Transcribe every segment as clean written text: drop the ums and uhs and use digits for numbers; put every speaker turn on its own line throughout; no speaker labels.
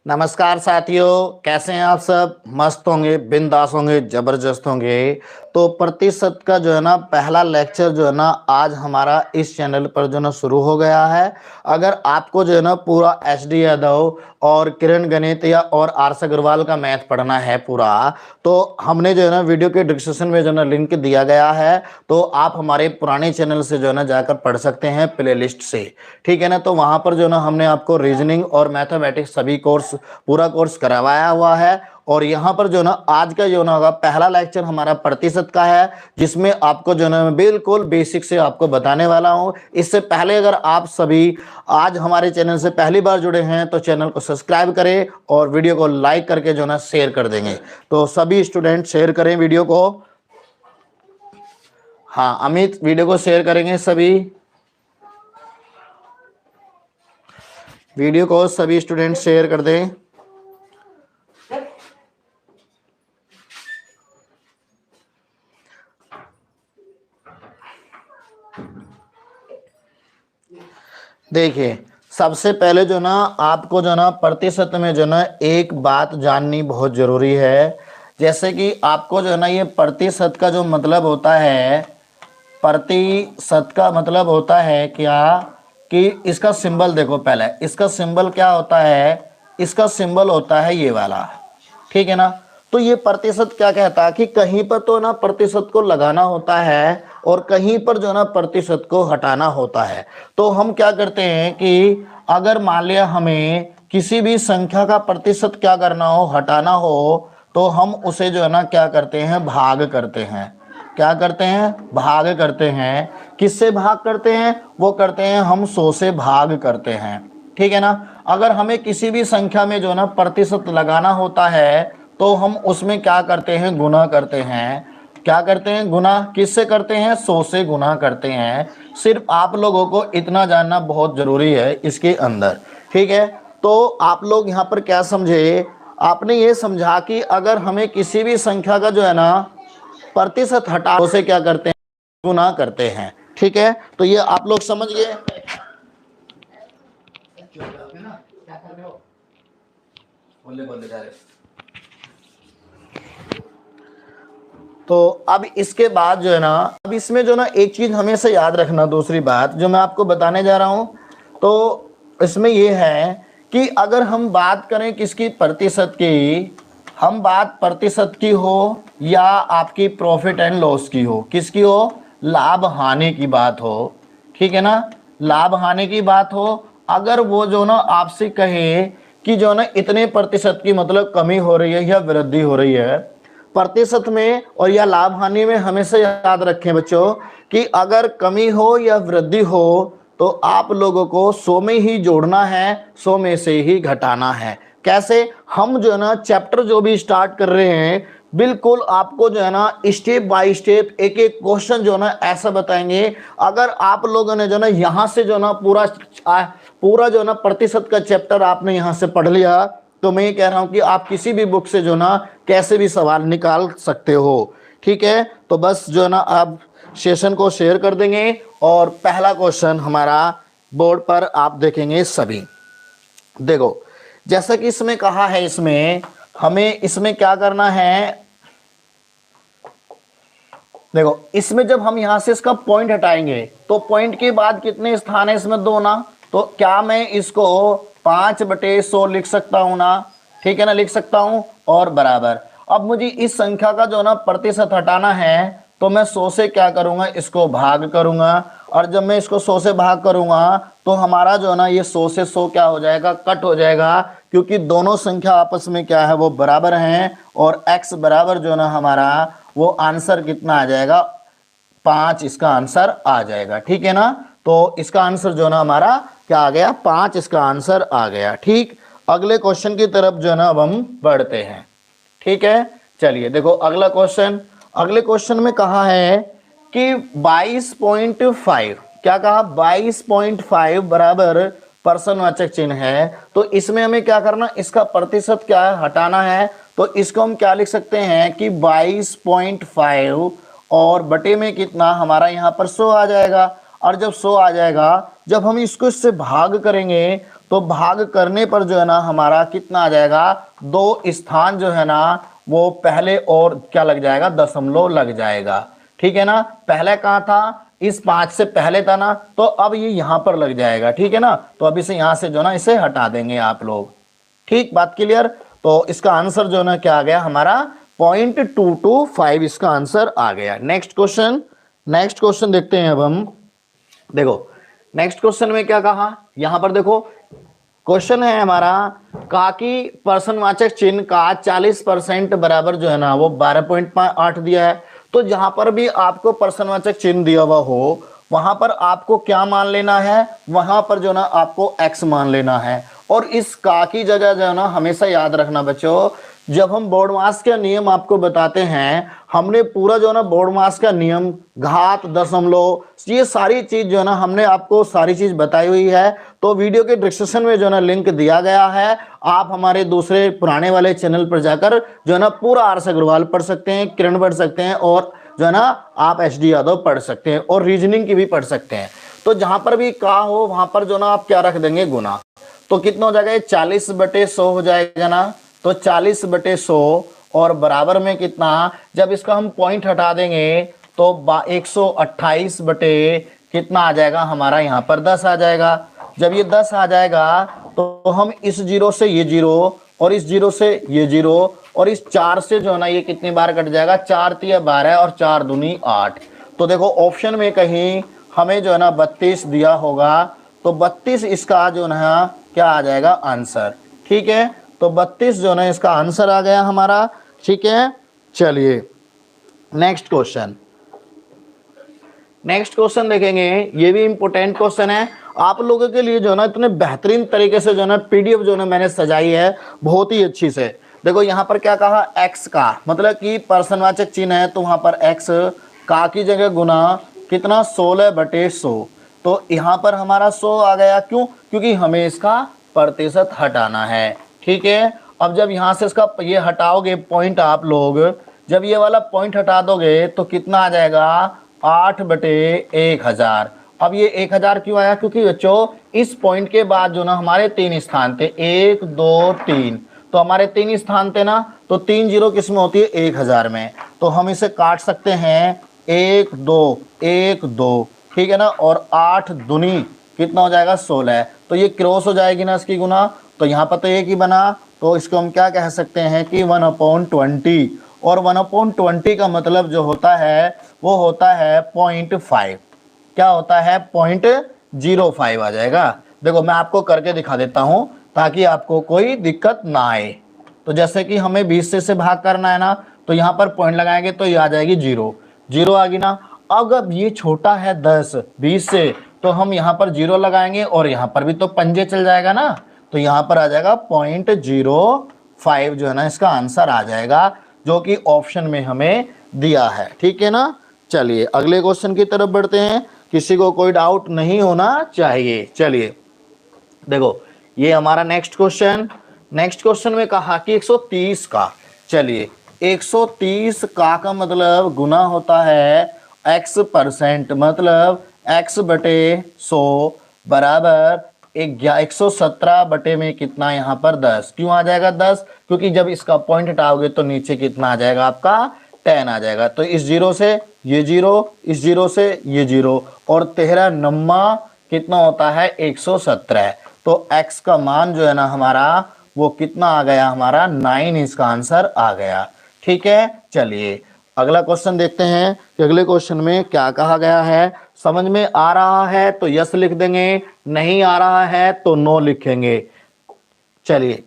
नमस्कार साथियों, कैसे हैं आप सब? मस्त होंगे, बिंदास होंगे, जबरदस्त होंगे। तो प्रतिशत का जो है ना पहला लेक्चर जो है ना आज हमारा इस चैनल पर जो है ना शुरू हो गया है। अगर आपको जो है ना पूरा एचडी यादव और किरण गणित या और आर्स अग्रवाल का मैथ पढ़ना है पूरा, तो हमने जो है ना वीडियो के डिस्क्रिप्शन में जो है ना लिंक दिया गया है। तो आप हमारे पुराने चैनल से जो है ना जाकर पढ़ सकते हैं प्लेलिस्ट से। ठीक है ना। तो वहां पर जो है ना हमने आपको रीजनिंग और मैथमेटिक्स सभी कोर्स पूरा कोर्स करवाया हुआ है। और यहाँ पर जो ना आज का जो ना होगा पहला लेक्चर हमारा प्रतिशत का है, जिसमें आपको जो ना मैं बिल्कुल बेसिक से आपको बताने वाला हूँ। इससे पहले अगर आप सभी आज हमारे चैनल से पहली बार जुड़े हैं तो चैनल को सब्सक्राइब करें और वीडियो को लाइक करके जो ना शेयर कर देंगे। तो सभी स्टूडेंट शेयर करें वीडियो को। हाँ अमित, वीडियो को शेयर करेंगे सभी, वीडियो को सभी स्टूडेंट शेयर कर दें। देखिए, सबसे पहले जो ना आपको जो ना प्रतिशत में जो ना एक बात जाननी बहुत जरूरी है। जैसे कि आपको जो है ना ये प्रतिशत का जो मतलब होता है, प्रतिशत का मतलब होता है क्या कि इसका सिंबल देखो। पहले इसका सिंबल क्या होता है? इसका सिंबल होता है ये वाला। ठीक है ना। तो ये प्रतिशत क्या कहता है कि कहीं पर तो ना प्रतिशत को लगाना होता है और कहीं पर जो ना प्रतिशत को हटाना होता है। तो हम क्या करते हैं कि अगर मान लिया हमें किसी भी संख्या का प्रतिशत क्या करना हो, हटाना हो, तो हम उसे जो है ना क्या करते हैं, भाग करते हैं। क्या करते हैं? भाग करते हैं। किससे भाग करते हैं? वो करते हैं हम 100 से भाग करते हैं। ठीक है ना। अगर हमें किसी भी संख्या में जो ना प्रतिशत लगाना होता है तो हम उसमें क्या करते हैं, गुना करते हैं। क्या करते हैं? गुना। किससे करते हैं? 100 से गुना करते हैं। सिर्फ आप लोगों को इतना जानना बहुत जरूरी है इसके अंदर। ठीक है। तो आप लोग यहाँ पर क्या समझे? आपने ये समझा कि अगर हमें किसी भी संख्या का जो है ना प्रतिशत हटा उसे क्या करते हैं, गुना करते हैं। ठीक है। तो ये आप लोग समझ गए। तो अब इसके बाद जो है ना, अब इसमें जो ना एक चीज हमेशा याद रखना, दूसरी बात जो मैं आपको बताने जा रहा हूं, तो इसमें ये है कि अगर हम बात करें किसकी, प्रतिशत की, हम बात प्रतिशत की हो या आपकी प्रॉफिट एंड लॉस की हो, किसकी हो, लाभ हानि की बात हो। ठीक है ना। लाभ हानि की बात हो, अगर वो जो ना आपसे कहे कि जो ना इतने प्रतिशत की मतलब कमी हो रही है या वृद्धि हो रही है प्रतिशत में और या लाभ हानि में, हमेशा याद रखें बच्चों कि अगर कमी हो या वृद्धि हो तो आप लोगों को 100 में ही जोड़ना है, 100 में से ही घटाना है। कैसे? हम जो है ना चैप्टर जो भी स्टार्ट कर रहे हैं, बिल्कुल आपको जो है ना स्टेप बाय स्टेप एक एक क्वेश्चन जो है ना ऐसा बताएंगे। अगर आप लोगों ने जो ना यहाँ से जो ना पूरा जो ना प्रतिशत का चैप्टर आपने यहाँ से पढ़ लिया, तो मैं ये कह रहा हूं कि आप किसी भी बुक से जो ना कैसे भी सवाल निकाल सकते हो। ठीक है। तो बस जो है ना आप सेशन को शेयर कर देंगे और पहला क्वेश्चन हमारा बोर्ड पर आप देखेंगे सभी। देखो, जैसा कि इसमें कहा है, इसमें हमें इसमें क्या करना है, देखो इसमें जब हम यहां से इसका पॉइंट हटाएंगे तो पॉइंट के बाद कितने स्थान है इसमें, 2 ना। तो क्या मैं इसको 5/100 लिख सकता हूं ना? ठीक है ना, लिख सकता हूं। और बराबर, अब मुझे इस संख्या का जो ना प्रतिशत हटाना है तो मैं 100 से क्या करूंगा, इसको भाग करूंगा। और जब मैं इसको 100 से भाग करूंगा तो हमारा जो है ना ये 100 से 100 क्या हो जाएगा, कट हो जाएगा, क्योंकि दोनों संख्या आपस में क्या है, वो बराबर हैं। और x बराबर जो ना हमारा वो आंसर कितना आ जाएगा, 5 इसका आंसर आ जाएगा। ठीक है ना। तो इसका आंसर जो ना हमारा क्या आ गया, 5 इसका आंसर आ गया। ठीक। अगले क्वेश्चन की तरफ जो ना अब हम बढ़ते हैं। ठीक है। चलिए देखो अगला क्वेश्चन। अगले क्वेश्चन में कहा है कि 22.5, क्या कहा, 22.5 बराबर प्रश्नवाचक चिन्ह है। तो इसमें हमें क्या करना, इसका प्रतिशत क्या है, हटाना है। तो इसको हम क्या लिख सकते हैं कि 22.5 और बटे में कितना, हमारा यहाँ पर 100 आ जाएगा। और जब 100 आ जाएगा, जब हम इसको इससे भाग करेंगे तो भाग करने पर जो है ना हमारा कितना आ जाएगा, 2 स्थान जो है ना वो पहले और क्या लग जाएगा, दशमलव लग जाएगा। ठीक है ना, पहले कहाँ था, इस 5 से पहले था ना, तो अब ये यहां पर लग जाएगा। ठीक है ना, तो अब इसे यहां से जो ना इसे हटा देंगे आप लोग। ठीक, बात क्लियर। तो इसका आंसर जो ना क्या आ गया हमारा 0.225 इसका आंसर आ गया। नेक्स्ट क्वेश्चन देखते हैं अब हम। देखो नेक्स्ट क्वेश्चन में क्या कहा, यहां पर देखो क्वेश्चन है हमारा, कहा कि प्रश्नवाचक चिन्ह का 40% बराबर जो है ना वो 12.8 दिया है। तो जहां पर भी आपको प्रश्नवाचक चिन्ह दिया हुआ हो वहां पर आपको क्या मान लेना है, वहां पर जो ना आपको x मान लेना है। और इस का की जगह जो है ना हमेशा याद रखना बच्चों, जब हम बोर्डमास का नियम आपको बताते हैं, हमने पूरा जो है ना बोर्डमास का नियम, घात, दशमलव, ये सारी चीज जो है ना हमने आपको सारी चीज बताई हुई है। तो वीडियो के डिस्क्रिप्शन में जो है ना लिंक दिया गया है, आप हमारे दूसरे पुराने वाले चैनल पर जाकर जो है ना पूरा आर.एस. अग्रवाल पढ़ सकते हैं, किरण पढ़ सकते हैं, और जो है ना आप एच.डी. यादव पढ़ सकते हैं, और रीजनिंग की भी पढ़ सकते हैं। तो जहां पर भी का हो वहां पर जो ना आप क्या रख देंगे, गुना। तो कितना हो जाएगा, 40/100 हो जाएगा ना, तो 40/100 और बराबर में कितना, जब इसका हम पॉइंट हटा देंगे तो 128 बटे कितना आ जाएगा हमारा, यहाँ पर 10 आ जाएगा। जब ये 10 आ जाएगा तो हम इस जीरो से ये जीरो, और इस जीरो से ये जीरो, और इस 4 से जो है ना ये कितनी बार कट जाएगा, 4 तिया 12 और 4 दूनी 8। तो देखो ऑप्शन में कहीं हमें जो है ना 32 दिया होगा, तो 32 इसका जो है क्या आ जाएगा आंसर। ठीक है, तो 32 जो है इसका आंसर आ गया हमारा। ठीक है, चलिए नेक्स्ट क्वेश्चन देखेंगे। ये भी इंपॉर्टेंट क्वेश्चन है आप लोगों के लिए, जो है ना इतने बेहतरीन तरीके से जो है ना पीडीएफ जो है मैंने सजाई है बहुत ही अच्छी से। देखो यहाँ पर क्या कहा, x का मतलब कि प्रश्नवाचक चिन्ह है, तो वहां पर x का की जगह गुना कितना, 16/100। तो यहाँ पर हमारा 100 आ गया, क्यों, क्योंकि हमें इसका प्रतिशत हटाना है। ठीक है, अब जब यहाँ से इसका ये हटाओगे पॉइंट आप लोग, जब ये वाला पॉइंट हटा दोगे तो कितना आ जाएगा, 8/1000। अब ये 1000 क्यों आया, क्योंकि बच्चों इस पॉइंट के बाद जो ना हमारे 3 स्थान थे, 1 2 3, तो हमारे 3 स्थान थे ना, तो 3 जीरो किस में होती है, 1000 में। तो हम इसे काट सकते हैं, 1 2 1 2, ठीक है ना, और 8 दूनी कितना हो जाएगा, 16। तो ये क्रॉस हो जाएगी ना इसकी गुना, तो यहाँ पर तो एक ही बना, तो इसको हम क्या कह सकते हैं कि 1/20। और 1/20 का मतलब जो होता है वो होता है 0.5। क्या होता है, 0.05 आ जाएगा। देखो मैं आपको करके दिखा देता हूं ताकि आपको कोई दिक्कत ना आए। तो जैसे कि हमें 20 से भाग करना है ना, तो यहाँ पर पॉइंट लगाएंगे तो ये आ जाएगी 0, 0 आ गई ना। अगर ये छोटा है 10 20 से, तो हम यहाँ पर 0 लगाएंगे, और यहाँ पर भी तो पंजे चल जाएगा ना, तो यहाँ पर आ जाएगा 0.05 जो है ना इसका आंसर आ जाएगा, जो कि ऑप्शन में हमें दिया है। ठीक है ना, चलिए अगले क्वेश्चन की तरफ बढ़ते हैं, किसी को कोई डाउट नहीं होना चाहिए। चलिए देखो ये हमारा नेक्स्ट क्वेश्चन में कहा कि 130 का, चलिए 130 का मतलब गुना होता है x%, मतलब x/100 बराबर 117 बटे में कितना, यहाँ पर 10। क्यों आ जाएगा 10, क्योंकि जब इसका पॉइंट हटाओगे तो नीचे कितना आ जाएगा आपका, 10 आ जाएगा। तो इस जीरो से ये जीरो, इस जीरो से ये जीरो, और 13 नम्मा कितना होता है, 117। तो x का मान जो है ना हमारा वो कितना आ गया, हमारा 9 इसका आंसर आ गया। ठीक है, चलिए अगला क्वेश्चन देखते हैं कि अगले क्वेश्चन में क्या कहा गया है। समझ में आ रहा है तो यस लिख देंगे, नहीं आ रहा है तो नो लिखेंगे। चलिए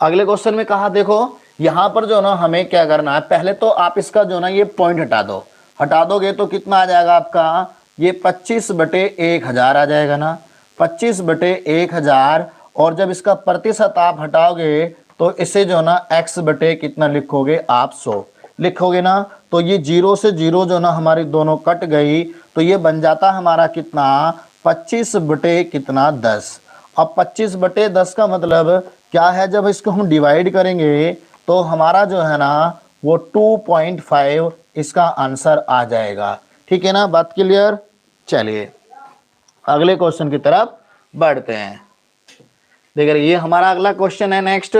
अगले क्वेश्चन में कहा, देखो यहां पर जो ना हमें क्या करना है, पहले तो आप इसका जो ना ये पॉइंट हटा दोगे तो कितना आ जाएगा आपका, ये 25/1000 आ जाएगा ना, 25/1000। और जब इसका प्रतिशत आप हटाओगे तो इसे जो ना x बटे कितना लिखोगे आप, 100 लिखोगे ना। तो ये 0 से 0 जो ना हमारी दोनों कट गई, तो ये बन जाता हमारा कितना, 25/10। अब 25/10 का मतलब क्या है, जब इसको हम डिवाइड करेंगे तो हमारा जो है ना वो 2.5 इसका आंसर आ जाएगा। ठीक है ना, बात क्लियर। चलिए अगले क्वेश्चन की तरफ बढ़ते हैं। देखिए ये हमारा अगला क्वेश्चन है नेक्स्ट।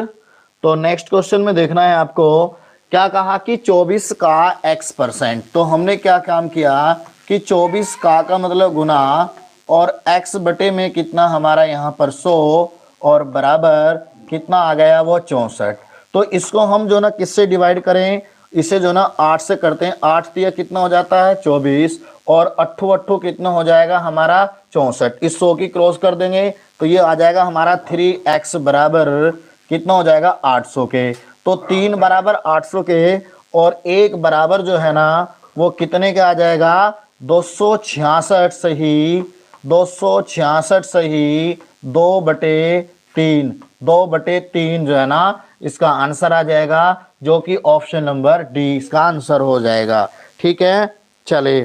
तो नेक्स्ट क्वेश्चन में देखना है आपको, क्या कहा कि 24 का x%। तो हमने क्या काम किया कि 24 का मतलब गुना और x बटे में कितना हमारा यहाँ पर 100 और बराबर कितना आ गया वो 64। तो इसको हम जो ना किससे डिवाइड करें, इसे जो ना 8 से करते हैं। 8 दिया कितना हो जाता है 24 और 8 कितना हो जाएगा हमारा 64। इस 100 की क्रॉस कर देंगे तो ये आ जाएगा हमारा 3x बराबर कितना हो जाएगा 800 के। तो 3 बराबर 800 के और 1 बराबर जो है ना वो कितने का आ जाएगा 266 सही। 266 सही 2/3 2/3 जो है ना इसका आंसर आ जाएगा, जो कि ऑप्शन नंबर डी इसका आंसर हो जाएगा। ठीक है, चले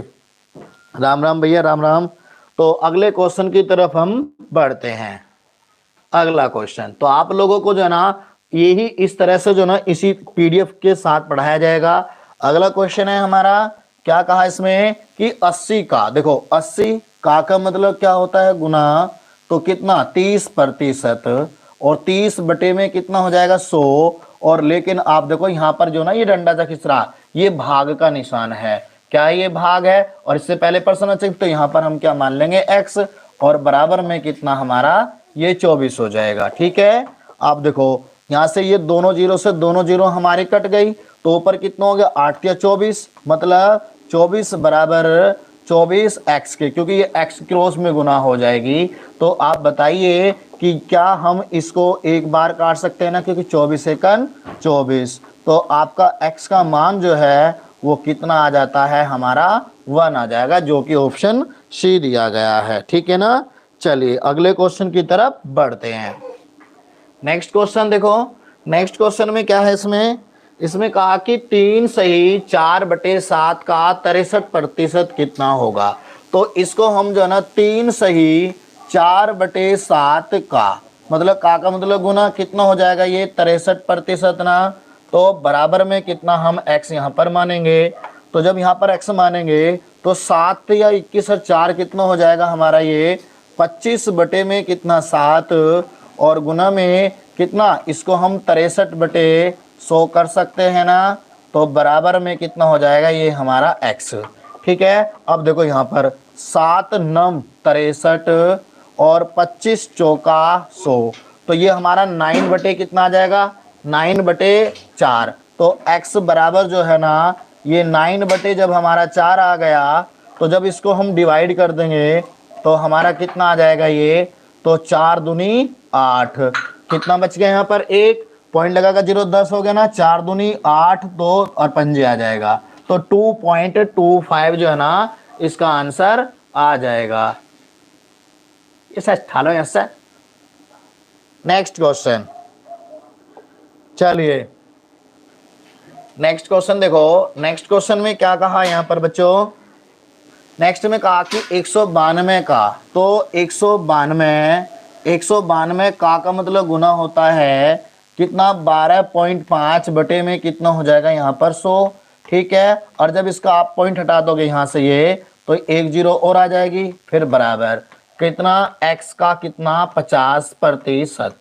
राम राम भैया, राम राम। तो अगले क्वेश्चन की तरफ हम बढ़ते हैं। अगला क्वेश्चन तो आप लोगों को जो है ना यही इस तरह से जो ना इसी पीडीएफ के साथ पढ़ाया जाएगा। अगला क्वेश्चन है हमारा, क्या कहा इसमें कि 80 का, देखो 80 का मतलब क्या होता है गुना, तो कितना 30% और 30 बटे में कितना हो जाएगा 100। और लेकिन आप देखो यहाँ पर जो ना ये डंडा सा खिस रहा, ये भाग का निशान है। क्या ये भाग है और इससे पहले परसेंट चाहिए, तो यहाँ पर हम क्या मान लेंगे x और बराबर में कितना हमारा ये 24 हो जाएगा। ठीक है, आप देखो यहाँ से ये दोनों जीरो से दोनों जीरो हमारी कट गई, तो ऊपर कितना हो गया 8 या 24, मतलब 24 बराबर 24x के, क्योंकि ये x क्रॉस में गुना हो जाएगी। तो आप बताइए कि क्या हम इसको एक बार काट सकते हैं ना, क्योंकि 24 एकन 24। तो आपका x का मान जो है वो कितना आ जाता है हमारा 1 आ जाएगा, जो कि ऑप्शन सी दिया गया है। ठीक है ना, चलिए अगले क्वेश्चन की तरफ बढ़ते हैं। नेक्स्ट क्वेश्चन देखो, नेक्स्ट क्वेश्चन में क्या है इसमें कहा कि 3 सही 4/7 का 63% कितना होगा। तो इसको हम जो है ना 3 सही 4/7 का मतलब का मतलब गुना कितना हो जाएगा ये 63% ना, तो बराबर में कितना हम x यहाँ पर मानेंगे। तो जब यहाँ पर x मानेंगे तो 7 या 21 और 4 कितना हो जाएगा हमारा ये 25 बटे में कितना 7 और गुना में कितना, इसको हम 63/100 कर सकते हैं ना, तो बराबर में कितना हो जाएगा ये हमारा x। ठीक है, अब देखो यहाँ पर 7 9 63 और 25 चौका 100, तो ये हमारा 9 बटे कितना आ जाएगा 9/4। तो x बराबर जो है ना ये 9 बटे जब हमारा 4 आ गया, तो जब इसको हम डिवाइड कर देंगे तो हमारा कितना आ जाएगा ये, तो 4 दूनी 8, कितना बच गया यहाँ पर 1 पॉइंट लगाकर 0 10 हो गया ना, 4 दूनी 8 2 और पंजे आ जाएगा, तो 2.25 जो है ना इसका आंसर आ जाएगा। ऐसा ठा लो ऐसा। नेक्स्ट क्वेश्चन, चलिए नेक्स्ट क्वेश्चन देखो, नेक्स्ट क्वेश्चन में क्या कहा यहाँ पर बच्चों, नेक्स्ट में कहा कि 192 का, तो 192 का मतलब गुना होता है कितना 12.5 बटे में कितना हो जाएगा यहाँ पर 100। ठीक है, और जब इसका आप पॉइंट हटा दोगे यहाँ से ये, तो 1 0 और आ जाएगी, फिर बराबर कितना x का कितना 50%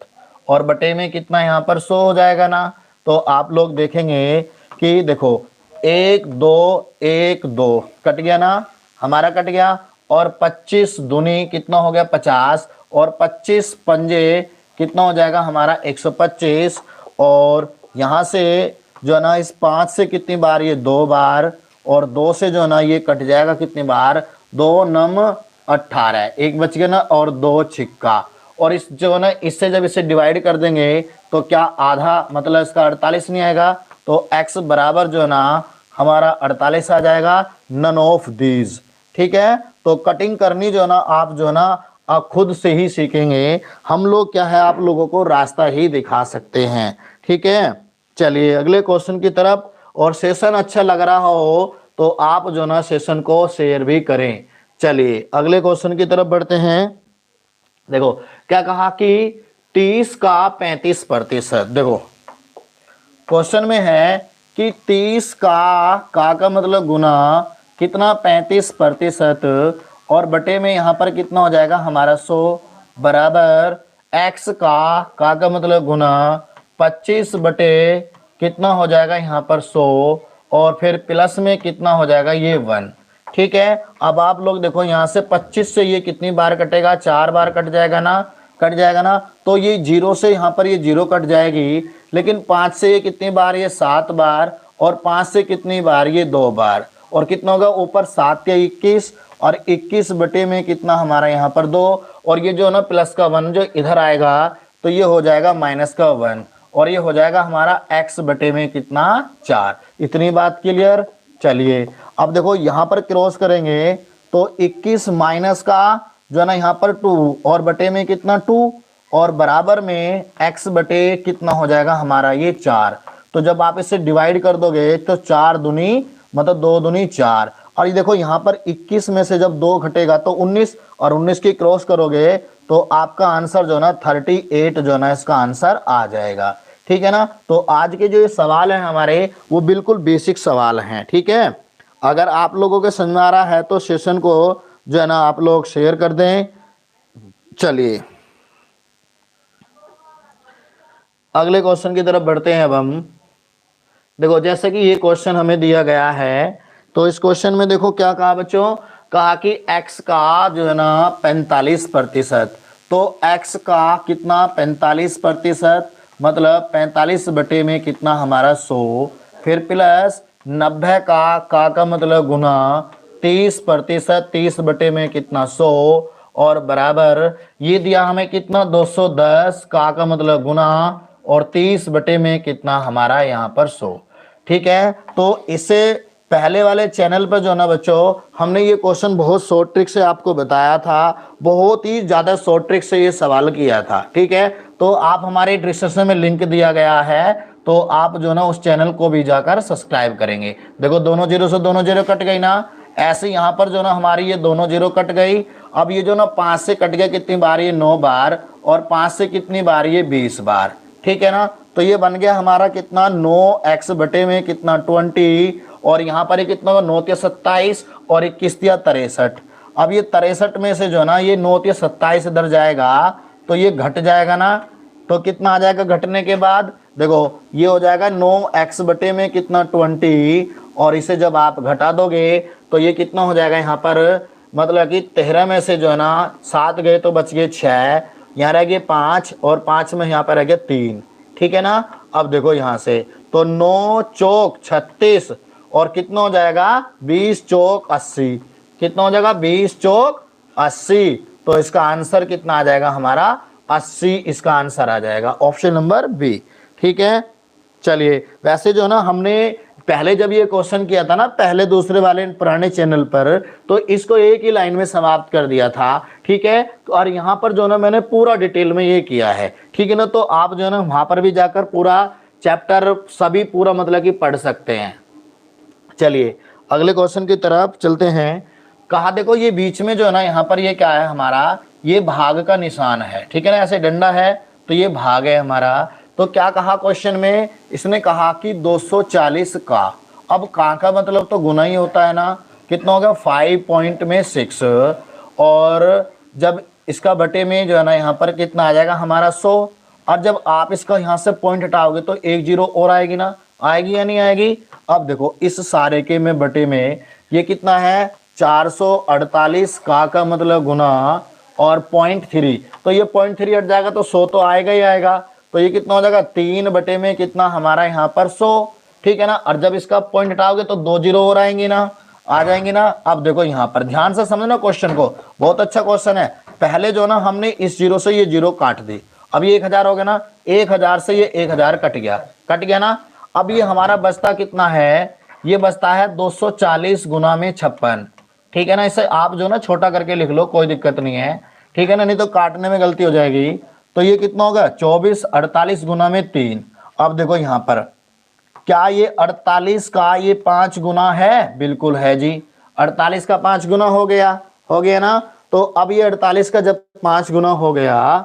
और बटे में कितना यहाँ पर 100 हो जाएगा ना। तो आप लोग देखेंगे कि देखो 1 2 1 2 कट गया ना, हमारा कट गया, और 25 दूनी कितना हो गया 50 और 25 पंजे कितना हो जाएगा हमारा 125, और यहाँ से जो है ना इस 5 से कितनी बार ये 2 बार, और 2 से जो है ना ये कट जाएगा कितनी बार 2 9 18, एक बच गया ना, और 2 छिक्का, और इस जो है ना इससे जब इसे डिवाइड कर देंगे तो क्या आधा मतलब इसका 48 नहीं आएगा, तो x बराबर जो है ना हमारा 48 आ जाएगा, नन ऑफ दीज। ठीक है, तो कटिंग करनी जो है ना आप जो है ना आप खुद से ही सीखेंगे, हम लोग क्या है आप लोगों को रास्ता ही दिखा सकते हैं। ठीक है, चलिए अगले क्वेश्चन की तरफ। और सेशन अच्छा लग रहा हो तो आप जो ना सेशन को शेयर भी करें। चलिए अगले क्वेश्चन की तरफ बढ़ते हैं। देखो क्या कहा कि 30 का 35%। देखो क्वेश्चन में है कि 30 का मतलब गुना कितना 35% और बटे में यहाँ पर कितना हो जाएगा हमारा 100 बराबर x का मतलब गुना 25 बटे कितना हो जाएगा यहाँ पर 100 और फिर प्लस में कितना हो जाएगा ये 1। ठीक है, अब आप लोग देखो यहाँ से 25 से ये कितनी बार कटेगा, 4 बार कट जाएगा ना, कट जाएगा ना। तो ये 0 से यहाँ पर ये 0 कट जाएगी, लेकिन 5 से ये कितनी बार, ये 7 बार, और 5 से कितनी बार, ये 2 बार, और कितना होगा ऊपर 7 या 21, और 21 बटे में कितना हमारा यहाँ पर 2, और ये जो है ना प्लस का 1 जो इधर आएगा तो ये हो जाएगा माइनस का 1, और ये हो जाएगा हमारा x बटे में कितना 4। इतनी बात क्लियर। चलिए अब देखो यहाँ पर क्रॉस करेंगे तो 21 माइनस का जो है ना यहाँ पर 2 और बटे में कितना 2 और बराबर में x बटे कितना हो जाएगा हमारा ये 4। तो जब आप इसे डिवाइड कर दोगे तो 4 दूनी मतलब 2 दूनी 4, और ये देखो यहाँ पर 21 में से जब 2 घटेगा तो 19, और 19 की क्रॉस करोगे तो आपका आंसर जो है ना 38 जो है ना इसका आंसर आ जाएगा। ठीक है ना। तो आज के जो ये सवाल हैं हमारे वो बिल्कुल बेसिक सवाल हैं। ठीक है, अगर आप लोगों के समझ में आ रहा है तो सेशन को जो है ना आप लोग शेयर कर दें। चलिए अगले क्वेश्चन की तरफ बढ़ते हैं। अब हम देखो जैसे कि ये क्वेश्चन हमें दिया गया है, तो इस क्वेश्चन में देखो क्या कहा बच्चों, कहा कि x का जो है ना 45%, तो x का कितना 45%, मतलब 45 बटे में कितना हमारा 100, फिर प्लस 90 का मतलब गुना 30%, 30 बटे में कितना 100, और बराबर ये दिया हमें कितना 210 का मतलब गुना और 30 बटे में कितना हमारा यहाँ पर 100। ठीक है, तो इससे पहले वाले चैनल पर जो ना बच्चों हमने ये क्वेश्चन बहुत शॉर्ट ट्रिक से आपको बताया था, बहुत ही ज़्यादा शॉर्ट ट्रिक से ये सवाल किया था। ठीक है, तो आप हमारे डिस्क्रिप्शन में लिंक दिया गया है, तो आप जो ना उस चैनल को भी जाकर सब्सक्राइब करेंगे। देखो दोनों जीरो से दोनों जीरो कट गई ना, ऐसे यहाँ पर जो ना हमारी ये दोनों जीरो कट गई। अब ये जो ना 5 से कट गया कितनी बार, ये 9 बार, और 5 से कितनी बार, ये 20 बार। ठीक है ना, तो ये बन गया हमारा कितना 9x बटे में कितना 20, और यहाँ पर ये कितना होगा 9 या 27 और 21 या 63। अब ये 63 में से जो है ना ये 9 या 27 इधर जाएगा तो ये घट जाएगा ना, तो कितना आ जाएगा घटने के बाद, देखो ये हो जाएगा 9x बटे में कितना 20, और इसे जब आप घटा दोगे तो ये कितना हो जाएगा यहाँ पर, मतलब कि 13 में से जो है ना 7 गए तो बच गए 6, यहाँ रह गए 5, और 5 में यहाँ पर रह गए 3। ठीक है ना। अब देखो यहाँ से तो 9 चौक 36, और कितना हो जाएगा 20 चौक 80, कितना हो जाएगा 20 चौक 80, तो इसका आंसर कितना आ जाएगा हमारा 80, इसका आंसर आ जाएगा ऑप्शन नंबर बी। ठीक है, चलिए वैसे जो ना हमने पहले जब ये क्वेश्चन किया था ना पहले दूसरे वाले पुराने चैनल पर, तो इसको एक ही लाइन में समाप्त कर दिया था। ठीक है, तो और यहाँ पर जो ना मैंने पूरा डिटेल में ये किया है। ठीक है ना, तो आप जो है ना वहां पर भी जाकर पूरा चैप्टर सभी पूरा मतलब कि पढ़ सकते हैं। चलिए अगले क्वेश्चन की तरफ चलते हैं। कहा देखो ये बीच में जो है ना यहाँ पर ये क्या है हमारा, ये भाग का निशान है। ठीक है ना, ऐसे डंडा है तो ये भाग है हमारा। तो क्या कहा क्वेश्चन में, इसने कहा कि 240 का, अब का मतलब तो गुना ही होता है ना, कितना होगा 5.6, और जब इसका बटे में जो है ना यहाँ पर कितना आ जाएगा हमारा 100, और जब आप इसका यहाँ से पॉइंट हटाओगे तो एक जीरो और आएगी ना, आएगी या नहीं आएगी। अब देखो इस सारे के में बटे में ये कितना है 448 का मतलब गुना और 0.3, तो ये 0.3 हट जाएगा तो 100 तो आएगा ही आएगा, तो ये कितना हो जाएगा 3 बटे में कितना हमारा यहाँ पर 100। ठीक है ना, और जब इसका पॉइंट हटाओगे तो 2 जीरो और आएंगी ना, आ जाएंगी ना। अब देखो यहाँ पर ध्यान से समझना क्वेश्चन को, बहुत अच्छा क्वेश्चन है। पहले जो ना हमने इस जीरो से ये जीरो काट दी, अब ये 1000 हो गया ना, 1000 से ये 1000 कट गया ना। अब ये हमारा बचता कितना है, ये बचता है 240 गुना में 56। ठीक है ना, इसे आप जो ना छोटा करके लिख लो, कोई दिक्कत नहीं है। ठीक है ना, नहीं तो काटने में गलती हो जाएगी। तो ये कितना होगा 24 48 गुना में 3। अब देखो यहाँ पर क्या ये 48 का ये 5 गुना है, बिल्कुल है जी, 48 का 5 गुना हो गया ना। तो अब ये 48 का जब 5 गुना हो गया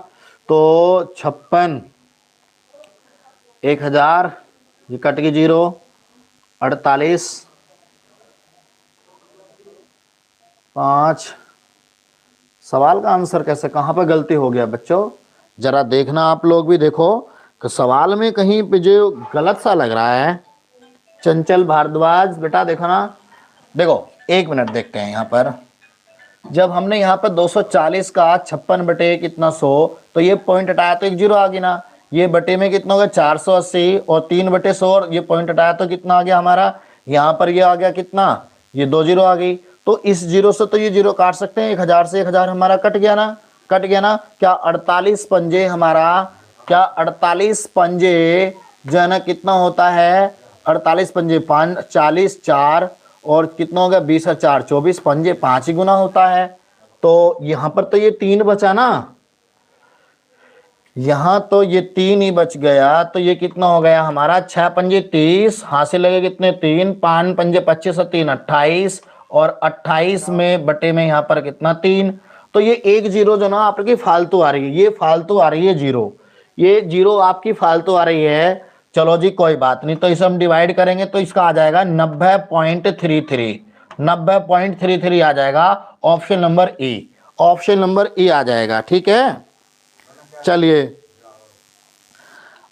तो 56, 1000 ये कट गई जीरो, 48 5 सवाल का आंसर कैसे, कहाँ पे गलती हो गया बच्चों, जरा देखना आप लोग भी देखो कि सवाल में कहीं पे जो गलत सा लग रहा है। चंचल भारद्वाज बेटा देखो ना, देखो 1 मिनट देखते हैं यहाँ पर। जब हमने यहाँ पर 240 का 56 बटे कितना 100, तो ये पॉइंट हटाया तो 1 जीरो आ गई ना। ये बटे में कितना हो गया 480 और 3 बटे 100, और ये पॉइंट हटाया तो कितना आ गया हमारा, यहाँ पर ये आ गया कितना, ये 2 जीरो आ गई। तो इस जीरो से तो ये जीरो काट सकते हैं, 1000 से 1000 हमारा कट गया ना, कट गया ना। क्या 48 पंजे हमारा, क्या 48 पंजे जो है ना कितना होता है, 48 पंजे 5 40 4 और कितना हो गया 20 और 4 24, पंजे 5 ही गुना होता है। तो यहां पर तो ये 3 बचा ना, यहां तो ये 3 ही बच गया। तो ये कितना हो गया हमारा, 6 पंजे 30, हासिल लगे कितने 3, 5 पंजे 25 और 3 28, और 28 में बटे में यहाँ पर कितना 3। तो ये 1 जीरो जो ना आपकी फालतू आ रही है, ये फालतू आ रही है जीरो, ये जीरो आपकी फालतू आ रही है। चलो जी कोई बात नहीं, तो इसे हम डिवाइड करेंगे तो इसका आ जाएगा 90.33, 90.33 आ जाएगा। Option number E, option number E आ जाएगा। ठीक है, चलिए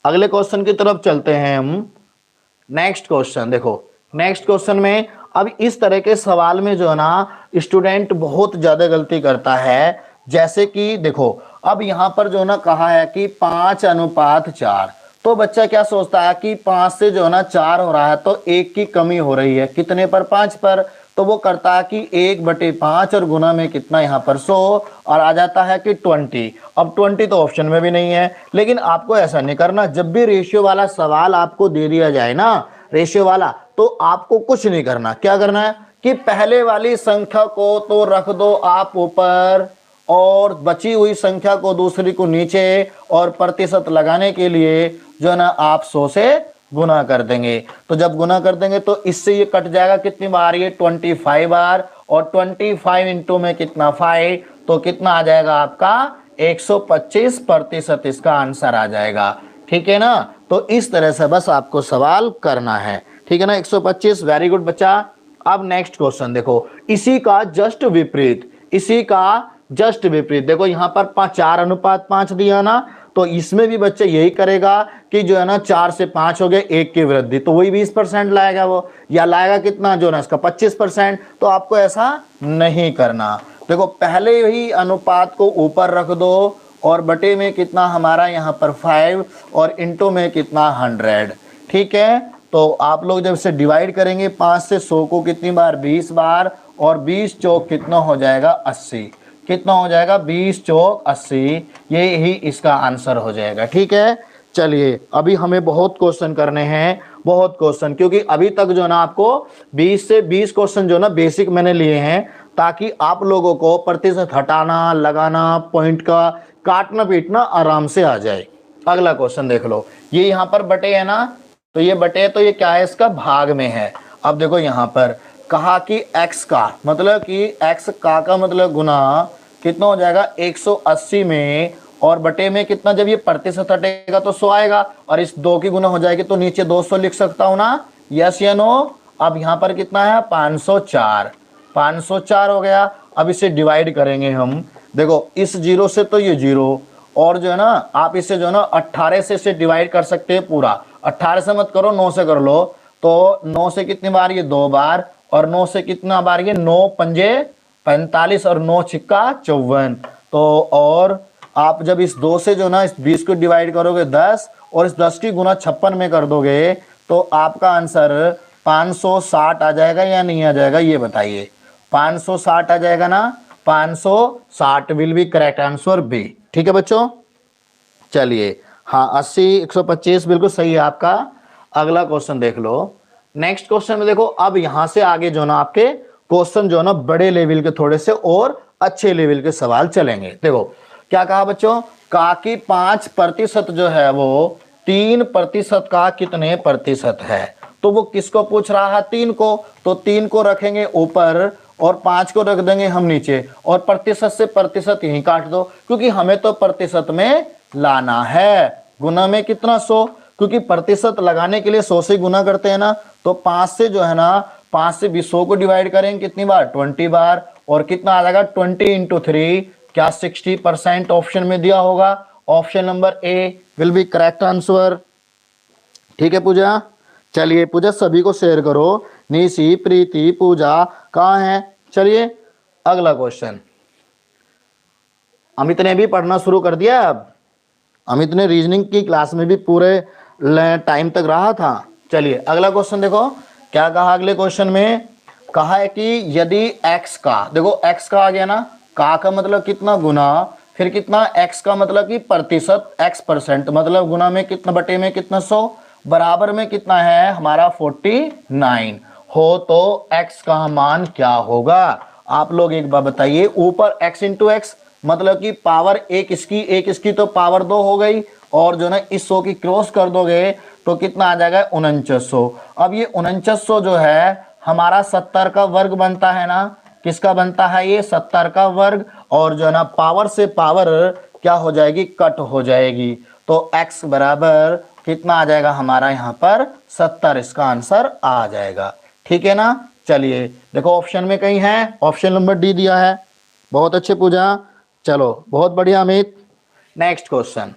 अगले क्वेश्चन की तरफ चलते हैं हम। नेक्स्ट क्वेश्चन देखो, नेक्स्ट क्वेश्चन में अब इस तरह के सवाल में जो है ना स्टूडेंट बहुत ज्यादा गलती करता है। जैसे कि देखो अब यहां पर जो है ना कहा है कि 5:4, तो बच्चा क्या सोचता है कि 5 से जो है ना 4 हो रहा है तो 1 की कमी हो रही है, कितने पर 5 पर, तो वो करता है कि 1/5 और गुना में कितना यहाँ पर 100 और आ जाता है कि 20। अब 20 तो ऑप्शन में भी नहीं है, लेकिन आपको ऐसा नहीं करना। जब भी रेशियो वाला सवाल आपको दे दिया जाए ना, रेशियो वाला, तो आपको कुछ नहीं करना। क्या करना है कि पहले वाली संख्या को तो रख दो आप ऊपर और बची हुई संख्या को दूसरी को नीचे, और प्रतिशत लगाने के लिए जो है ना आप 100 से गुना कर देंगे। तो जब गुना कर देंगे तो इससे ये कट जाएगा कितनी बार, ये 25 बार, और 25 इंटू में कितना 5, तो कितना आ जाएगा आपका 125% इसका आंसर आ जाएगा। ठीक है ना, तो इस तरह से बस आपको सवाल करना है। ठीक है ना, 125, वेरी गुड बच्चा। अब नेक्स्ट क्वेश्चन देखो, इसी का जस्ट विपरीत, इसी का जस्ट विपरीत देखो, यहां पर 4:5 दिया ना, तो इसमें भी बच्चे यही करेगा कि जो है ना 4 से 5 हो गए, 1 की वृद्धि, तो वही 20% लाएगा वो, या लाएगा कितना जो ना इसका 25%। तो आपको ऐसा नहीं करना। देखो पहले ही अनुपात को ऊपर रख दो, और बटे में कितना हमारा यहाँ पर 5 और इंटू में कितना 100। ठीक है, तो आप लोग जब इसे डिवाइड करेंगे 5 से 100 को कितनी बार, 20 बार, और 20 चौक कितना हो जाएगा 80, कितना हो जाएगा 20 चौक 80, ये ही इसका आंसर हो जाएगा। ठीक है, चलिए अभी हमें बहुत क्वेश्चन करने हैं, बहुत क्वेश्चन, क्योंकि अभी तक जो ना आपको 20 से 20 क्वेश्चन जो ना बेसिक मैंने लिए हैं, ताकि आप लोगों को प्रतिशत हटाना, लगाना, पॉइंट का काटना पीटना आराम से आ जाए। अगला क्वेश्चन देख लो, ये यहाँ पर बटे है ना, तो ये बटे, तो ये क्या है, इसका भाग में है। अब देखो यहाँ पर कहा कि x का मतलब कि x का मतलब गुना कितना हो जाएगा 180 में, और बटे में कितना, जब ये प्रतिशत हटेगा तो 100 आएगा, और इस 2 की गुना हो जाएगी तो नीचे 200 लिख सकता हूं ना, यस या नो। अब यहाँ पर कितना है 504, 504 हो गया। अब इसे डिवाइड करेंगे हम, देखो इस जीरो से तो ये जीरो, और जो है ना आप इसे जो है ना 18 से इसे डिवाइड कर सकते हैं पूरा, 18 से मत करो 9 से कर लो, तो 9 से कितनी बार, ये 2 बार, और 9 से कितना बार, ये 9 पंजे 45 और 9 छिक्का 54। तो और आप जब इस 2 से जो ना इस 20 को डिवाइड करोगे 10, और इस 10 की गुना 56 में कर दोगे, तो आपका आंसर 560 आ जाएगा या नहीं आ जाएगा, ये बताइए। 560 आ जाएगा ना, 560 will be correct answer B. ठीक है बच्चों, चलिए हाँ 80 125 बिल्कुल सही है आपका। अगला क्वेश्चन देख लो। नेक्स्ट क्वेश्चन में देखो, अब यहां से आगे जो ना आपके क्वेश्चन जो ना बड़े लेवल के थोड़े से और अच्छे लेवल के सवाल चलेंगे। देखो क्या कहा बच्चों, कहा कि 5% जो है वो 3% का कितने प्रतिशत है, तो वो किसको पूछ रहा है, 3 को, तो 3 को रखेंगे ऊपर और 5 को रख देंगे हम नीचे, और प्रतिशत से प्रतिशत यहीं काट दो, क्योंकि हमें तो प्रतिशत में लाना है। गुना में कितना 100, क्योंकि प्रतिशत लगाने के लिए 100 से गुना करते हैं ना, तो 5 से जो है ना 5 से 100 को डिवाइड करेंगे कितनी बार, 20 बार, और कितना आ जाएगा 20 × 3 क्या 60% ऑप्शन में दिया होगा? Option number A will be correct answer. ठीक है पूजा, चलिए पूजा सभी को शेयर करो। निशी, प्रीति, पूजा कहाँ है? चलिए अगला क्वेश्चन। अमित ने भी पढ़ना शुरू कर दिया। अब अमित ने रीजनिंग की क्लास में भी पूरे टाइम तक रहा था। चलिए अगला क्वेश्चन देखो क्या कहा। अगले क्वेश्चन में कहा है कि यदि x का, देखो x का आ गया ना, का मतलब कितना गुना, फिर कितना x का मतलब कि प्रतिशत, x% मतलब गुना में कितना, बटे में कितना 100, बराबर में कितना है हमारा 49 हो तो x का मान क्या होगा? आप लोग एक बार बताइए। ऊपर x इंटू एक्स मतलब कि पावर एक इसकी तो पावर 2 हो गई, और जो ना इस 100 की क्रॉस कर दोगे तो कितना आ जाएगा 4900। अब ये 4900 जो है हमारा 70 का वर्ग बनता है ना। किसका बनता है? ये 70 का वर्ग, और जो है ना पावर से पावर क्या हो जाएगी? कट हो जाएगी। तो x बराबर कितना आ जाएगा हमारा यहाँ पर? 70, इसका आंसर आ जाएगा। ठीक है ना। चलिए देखो ऑप्शन में कहीं है, ऑप्शन नंबर डी दिया है। बहुत अच्छे पूजा, चलो बहुत बढ़िया अमित। Next question.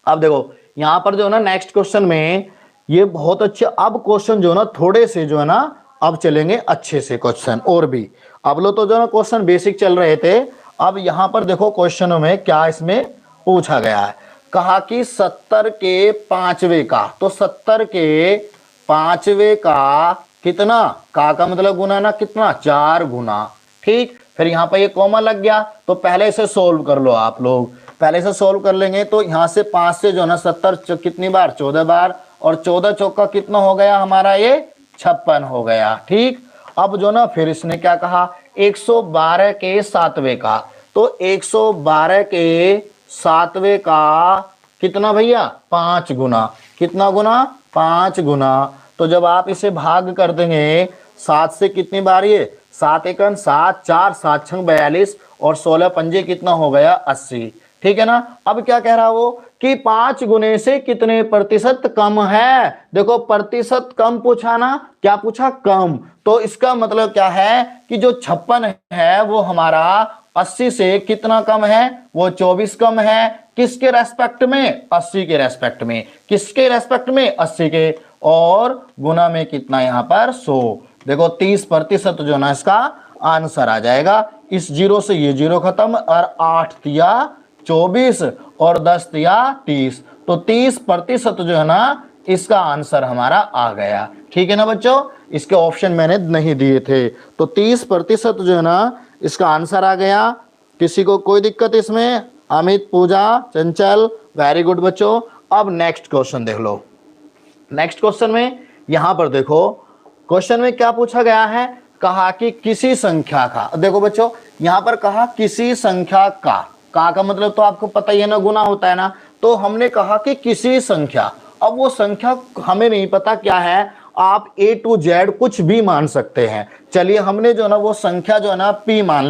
अब देखो यहाँ पर जो है ना नेक्स्ट क्वेश्चन में ये बहुत अच्छे, अब क्वेश्चन जो है ना थोड़े से जो है ना अब चलेंगे अच्छे से क्वेश्चन और भी। अब लोग तो जो ना क्वेश्चन बेसिक चल रहे थे, अब यहाँ पर देखो क्वेश्चनों में क्या इसमें पूछा गया है। कहा कि 70 के 5वें का, तो 70 के 5वें का कितना, का मतलब गुना ना कितना 4 गुना। ठीक, फिर यहाँ पर ये कॉमा लग गया तो पहले से सोल्व कर लो। आप लोग पहले से सोल्व कर लेंगे तो यहाँ से 5 से जो ना 70 कितनी बार? 14 बार, और 14 चौका कितना हो गया हमारा? ये 56 हो गया। ठीक, अब जो ना फिर इसने क्या कहा? 112 के 7वें का, तो 112 के 7वें का कितना भैया? 5 गुना। कितना गुना? 5 गुना। तो जब आप इसे भाग कर देंगे 7 से कितनी बार? ये 7 एकन 7, 4 7 छंग 42, और 16 पंजे कितना हो गया? 80। ठीक है ना। अब क्या कह रहा वो कि 5 गुने से कितने प्रतिशत कम है? देखो प्रतिशत कम पूछा ना, क्या पूछा? कम। तो इसका मतलब क्या है कि जो 56 है वो हमारा 80 से कितना कम है? वो 24 कम है। किसके रेस्पेक्ट में? 80 के रेस्पेक्ट में। किसके रेस्पेक्ट में? 80 के। और गुना में कितना यहाँ पर? 100। देखो 30% जो ना इसका आंसर आ जाएगा। इस जीरो से ये जीरो खत्म, और 8 तिया 24 और 10 तिया 30, तो 30% जो है ना इसका आंसर हमारा आ गया। ठीक है ना बच्चों, इसके ऑप्शन मैंने नहीं दिए थे, तो 30% जो है ना इसका आंसर आ गया। किसी को कोई दिक्कत इसमें? अमित, पूजा, चंचल, वेरी गुड बच्चों। अब नेक्स्ट क्वेश्चन देख लो। नेक्स्ट क्वेश्चन में यहां पर देखो क्वेश्चन में क्या पूछा गया है। कहा कि किसी संख्या का, देखो बच्चों यहां पर कहा किसी संख्या का मतलब तो आपको पता ही है ना, गुना होता है ना। तो हमने कहा कि किसी संख्या, अब वो संख्या हमें नहीं पता क्या है, आप A to Z कुछ भी मान सकते हैं। चलिए हमने जो ना वो संख्या जो है ना P मान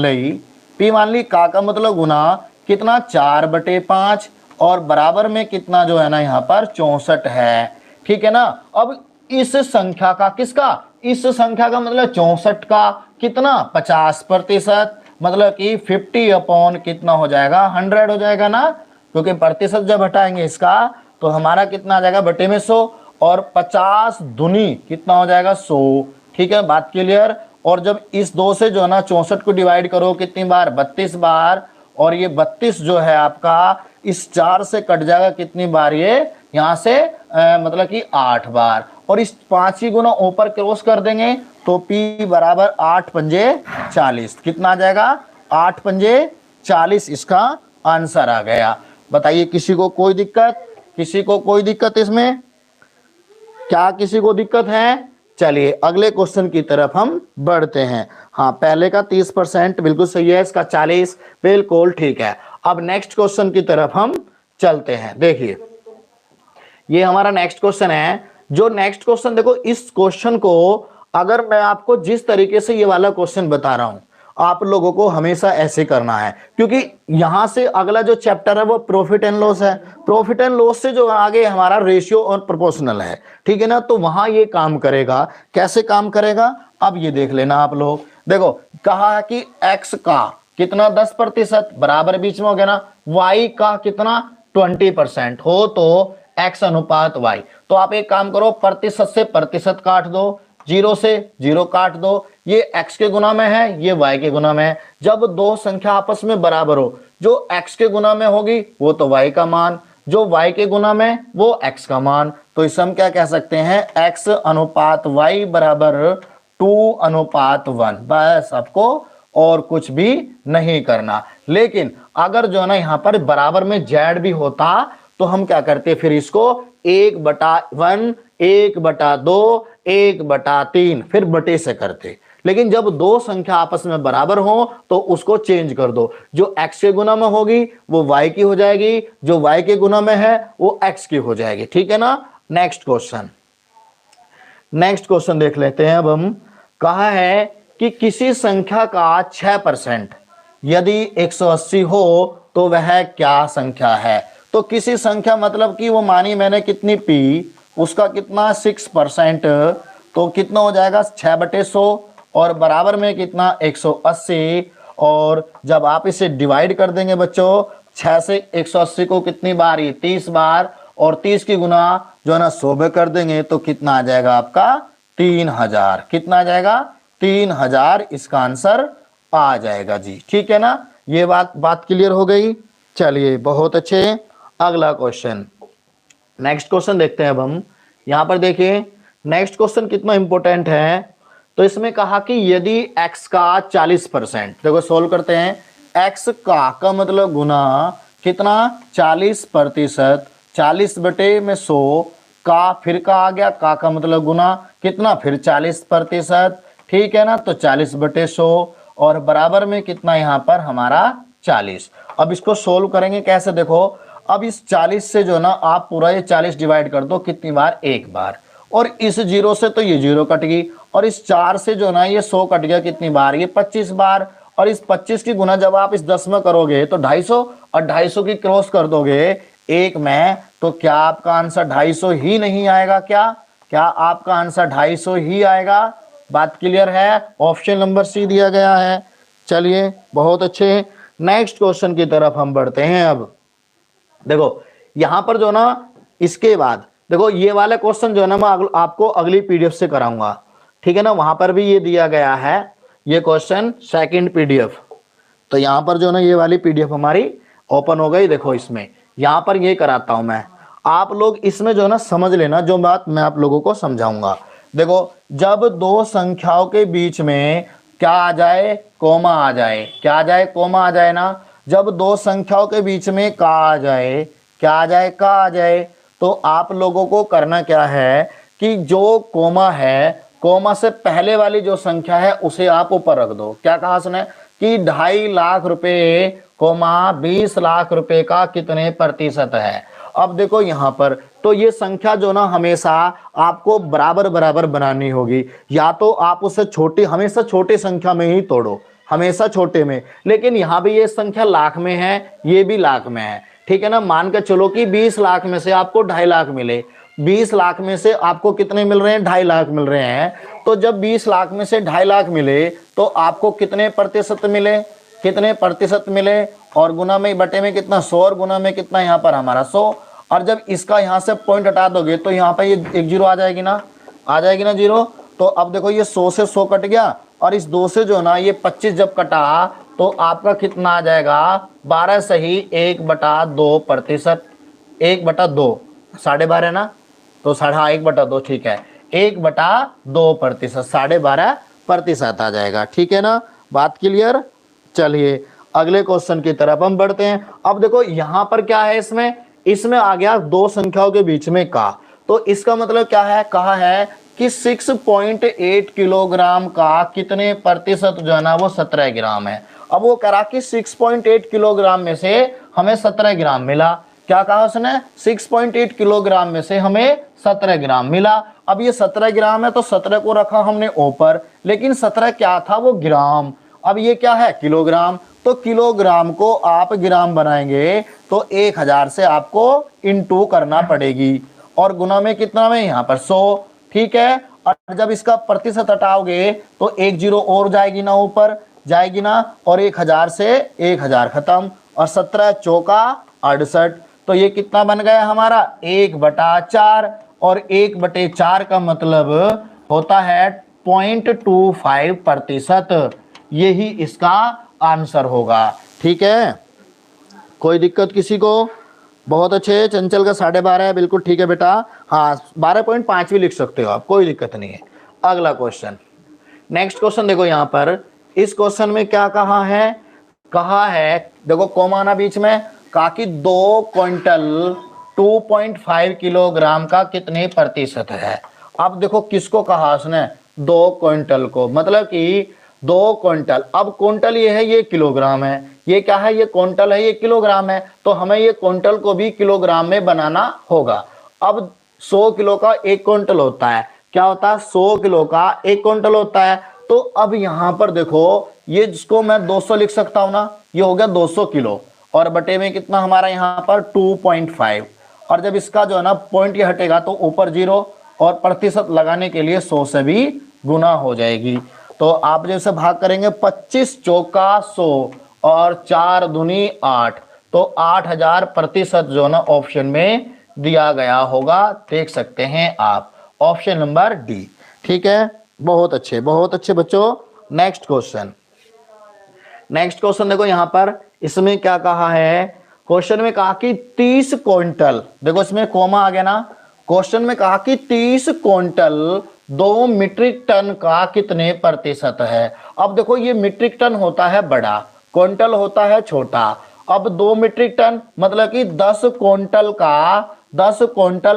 ली। का मतलब गुना कितना? 4/5, और बराबर में कितना जो है ना यहाँ पर 64 है। ठीक है ना। अब इस संख्या का, किसका? इस संख्या का मतलब 64 का कितना? 50%, मतलब कि 50 अपॉन कितना हो जाएगा? 100 हो जाएगा ना, क्योंकि प्रतिशत जब हटाएंगे इसका तो हमारा कितना आ जाएगा? बटे में 100, और 50 दुनी कितना हो जाएगा? 100। ठीक है, बात क्लियर। और जब इस 2 से जो है ना 64 को डिवाइड करो कितनी बार? 32 बार, और ये 32 जो है आपका इस 4 से कट जाएगा कितनी बार? ये यहाँ से मतलब कि 8 बार, और इस 5 ही गुना ऊपर क्रॉस कर देंगे तो P बराबर 8 पंजे 40। कितना आ जाएगा? 8 पंजे 40 इसका आंसर आ गया। बताइए किसी को कोई दिक्कत? किसी को कोई दिक्कत इसमें? क्या किसी को दिक्कत है? चलिए अगले क्वेश्चन की तरफ हम बढ़ते हैं। हाँ, पहले का 30% बिल्कुल सही है, इसका 40 बिल्कुल ठीक है। अब नेक्स्ट क्वेश्चन की तरफ हम चलते हैं। देखिए ये हमारा नेक्स्ट क्वेश्चन है। जो नेक्स्ट क्वेश्चन देखो, इस क्वेश्चन को अगर मैं आपको जिस तरीके से ये वाला क्वेश्चन बता रहा हूं, आप लोगों को हमेशा ऐसे करना है, क्योंकि यहां से अगला जो चैप्टर है वो प्रॉफिट एंड लॉस है। प्रॉफिट एंड लॉस से जो आगे हमारा रेशियो और प्रोपोर्शनल है। ठीक है ना, तो वहां ये काम करेगा। कैसे काम करेगा अब ये देख लेना आप लोग। देखो कहा है कि x का, कितना 10% बराबर बीच में हो गया ना, y का कितना 20% हो तो x अनुपात y। तो आप एक काम करो, प्रतिशत से प्रतिशत काट दो, 0 से 0 काट दो, ये x के गुना में है, ये y के गुना में है। जब दो संख्या आपस में बराबर हो, जो x के गुना में होगी वो तो y का मान, जो y के गुना में वो x का मान। तो इसे हम क्या कह सकते हैं, x अनुपात y बराबर 2:1। बस आपको और कुछ भी नहीं करना। लेकिन अगर जो है ना यहाँ पर बराबर में z भी होता तो हम क्या करते, फिर इसको 1/1, 1/2, 1/3 फिर बटे से करते। लेकिन जब दो संख्या आपस में बराबर हो तो उसको चेंज कर दो, जो x के गुना में होगी वो y की हो जाएगी, जो y के गुना में है वो x की हो जाएगी। ठीक है ना। नेक्स्ट क्वेश्चन देख लेते हैं। अब हम कहा है कि किसी संख्या का 6% यदि 180 हो तो वह क्या संख्या है। तो किसी संख्या मतलब कि वो मानी मैंने कितनी p, उसका कितना 6%, तो कितना हो जाएगा 6/100 और बराबर में कितना 180। और जब आप इसे डिवाइड कर देंगे बच्चों, 6 से 180 को कितनी बार, ये 30 बार, और 30 की गुना जो है ना 100 में कर देंगे तो कितना आ जाएगा आपका 3000। कितना आ जाएगा 3000, इसका आंसर आ जाएगा जी। ठीक है ना, ये बात क्लियर हो गई। चलिए बहुत अच्छे, अगला क्वेश्चन, नेक्स्ट क्वेश्चन देखते हैं। अब हम यहां पर देखिए नेक्स्ट क्वेश्चन कितना इंपॉर्टेंट है। तो इसमें कहा कि यदि x का 40%, देखो सोल्व करते हैं, x का मतलब गुना कितना 40%, 40/100 का, फिर का आ गया का मतलब गुना कितना, फिर 40%। ठीक है ना, तो 40/100 और बराबर में कितना यहाँ पर हमारा 40। अब इसको सोल्व करेंगे कैसे, देखो अब इस 40 से जो ना आप पूरा ये 40 डिवाइड कर दो, कितनी बार, एक बार, और इस 0 से तो ये 0 कट गई, और इस 4 से जो ना ये 100 कट गया, कितनी बार, ये 25 बार, और इस 25 की गुना जब आप इस 10 में करोगे तो 250, और 250 की क्रॉस कर दोगे एक में, तो क्या आपका आंसर 250 ही नहीं आएगा, क्या आपका आंसर 250 ही आएगा। बात क्लियर है, ऑप्शन नंबर सी दिया गया है। चलिए बहुत अच्छे, नेक्स्ट क्वेश्चन की तरफ हम बढ़ते हैं। अब देखो यहां पर जो ना इसके बाद देखो ये वाला क्वेश्चन जो है ना मैं आपको अगली पीडीएफ से कराऊंगा। ठीक है ना, वहां पर भी ये दिया गया है, ये क्वेश्चन सेकंड पीडीएफ। तो यहां पर जो ना ये वाली पीडीएफ हमारी ओपन हो गई। देखो इसमें यहां पर ये कराता हूं मैं, आप लोग इसमें जो ना समझ लेना जो बात मैं आप लोगों को समझाऊंगा। देखो जब दो संख्याओं के बीच में क्या आ जाए, कोमा आ जाए, क्या आ जाए, कोमा आ जाए ना। जब दो संख्याओं के बीच में का आ जाए, क्या आ जाए, का आ जाए, तो आप लोगों को करना क्या है कि जो कोमा है, कोमा से पहले वाली जो संख्या है उसे आप ऊपर रख दो। क्या कहा उसने कि 2.5 लाख रुपए कोमा 20 लाख रुपए का कितने प्रतिशत है। अब देखो यहां पर तो ये संख्या जो ना हमेशा आपको बराबर बराबर बनानी होगी, या तो आप उसे छोटी, हमेशा छोटी संख्या में ही तोड़ो, हमेशा छोटे में। लेकिन यहाँ भी ये संख्या लाख में है, ये भी लाख में है। ठीक है ना, मान के चलो कि 20 लाख में से आपको 2.5 लाख मिले, 20 लाख में से आपको कितने मिल रहे हैं, 2.5 लाख मिल रहे हैं। तो जब 20 लाख में से 2.5 लाख मिले तो आपको कितने प्रतिशत मिले, कितने प्रतिशत मिले, और गुना में बटे में कितना 100, और गुना में कितना यहाँ पर हमारा 100। और जब इसका यहाँ से पॉइंट हटा दोगे तो यहाँ पर ये एक 0 आ जाएगी ना, आ जाएगी ना 0। तो अब देखो ये 100 से 100 कट गया, और इस 2 से जो ना ये 25 जब कटा तो आपका कितना आ जाएगा 12 सही 1/2 प्रतिशत, 1/2, 12.5 है ना, तो 1/2, ठीक है, 1/2 प्रतिशत, 12.5% आ जाएगा। ठीक है ना, बात क्लियर। चलिए अगले क्वेश्चन की तरफ हम बढ़ते हैं। अब देखो यहां पर क्या है, इसमें आ गया दो संख्याओं के बीच में का, तो इसका मतलब क्या है, कहा है कि 6.8 किलोग्राम का कितने प्रतिशत जो है ना वो 17 ग्राम है। अब वो करा कि 6.8 किलोग्राम में से हमें 17 ग्राम मिला। क्या कहा उसने, 6.8 किलोग्राम में से हमें 17 ग्राम मिला। अब ये 17 ग्राम है तो 17 को रखा हमने ऊपर, लेकिन 17 क्या था, वो ग्राम। अब ये क्या है, किलोग्राम, तो किलोग्राम को आप ग्राम बनाएंगे तो 1000 से आपको इंटू करना पड़ेगी, और गुना में कितना में यहाँ पर 100। ठीक है, और जब इसका प्रतिशत हटाओगे तो 1 0 और जाएगी ना ऊपर, जाएगी ना, और 1000 से 1000 खत्म, और 17 चौका 68, तो ये कितना बन गया हमारा 1/4, और 1/4 का मतलब होता है 0.25%। यही इसका आंसर होगा। ठीक है, कोई दिक्कत किसी को? बहुत अच्छे, चंचल का 12.5 है, बिल्कुल ठीक है बेटा। हाँ 12.5 भी लिख सकते हो आप, कोई दिक्कत नहीं है। अगला क्वेश्चन, नेक्स्ट क्वेश्चन देखो यहाँ पर, इस क्वेश्चन में क्या कहा है देखो कोमा ना बीच में, कहा कि 2 क्विंटल 2.5 किलोग्राम का कितने प्रतिशत है। अब देखो किसको कहा उसने, 2 क्विंटल को, मतलब कि 2 क्विंटल, अब क्विंटल ये है, ये किलोग्राम है, ये क्या है, ये क्विंटल है, ये किलोग्राम है, तो हमें ये क्विंटल को भी किलोग्राम में बनाना होगा। अब 100 किलो का 1 क्विंटल होता है, क्या होता है, 100 किलो का 1 क्विंटल होता है। तो अब यहां पर देखो, ये जिसको मैं 200 लिख सकता हूं ना, ये हो गया 200 किलो, और बटे में कितना हमारा यहां पर 2.5, और जब इसका जो है ना पॉइंट ये हटेगा तो ऊपर 0, और प्रतिशत लगाने के लिए 100 से भी गुना हो जाएगी। तो आप जैसे भाग करेंगे 25 चौका 100 और 4 दूनी 8, तो 8000 प्रतिशत जो ना ऑप्शन में दिया गया होगा, देख सकते हैं आप, ऑप्शन नंबर डी। ठीक है, बहुत अच्छे बच्चों। नेक्स्ट क्वेश्चन देखो यहाँ पर, इसमें क्या कहा है, क्वेश्चन में कहा कि 30 क्विंटल, देखो इसमें कोमा आ गया ना, क्वेश्चन में कहा कि 30 क्विंटल 2 मीट्रिक टन का कितने प्रतिशत है। अब देखो ये मीट्रिक टन होता है बड़ा, क्विंटल होता है छोटा। अब 2 मीट्रिक टन मतलब कि 10 क्विंटल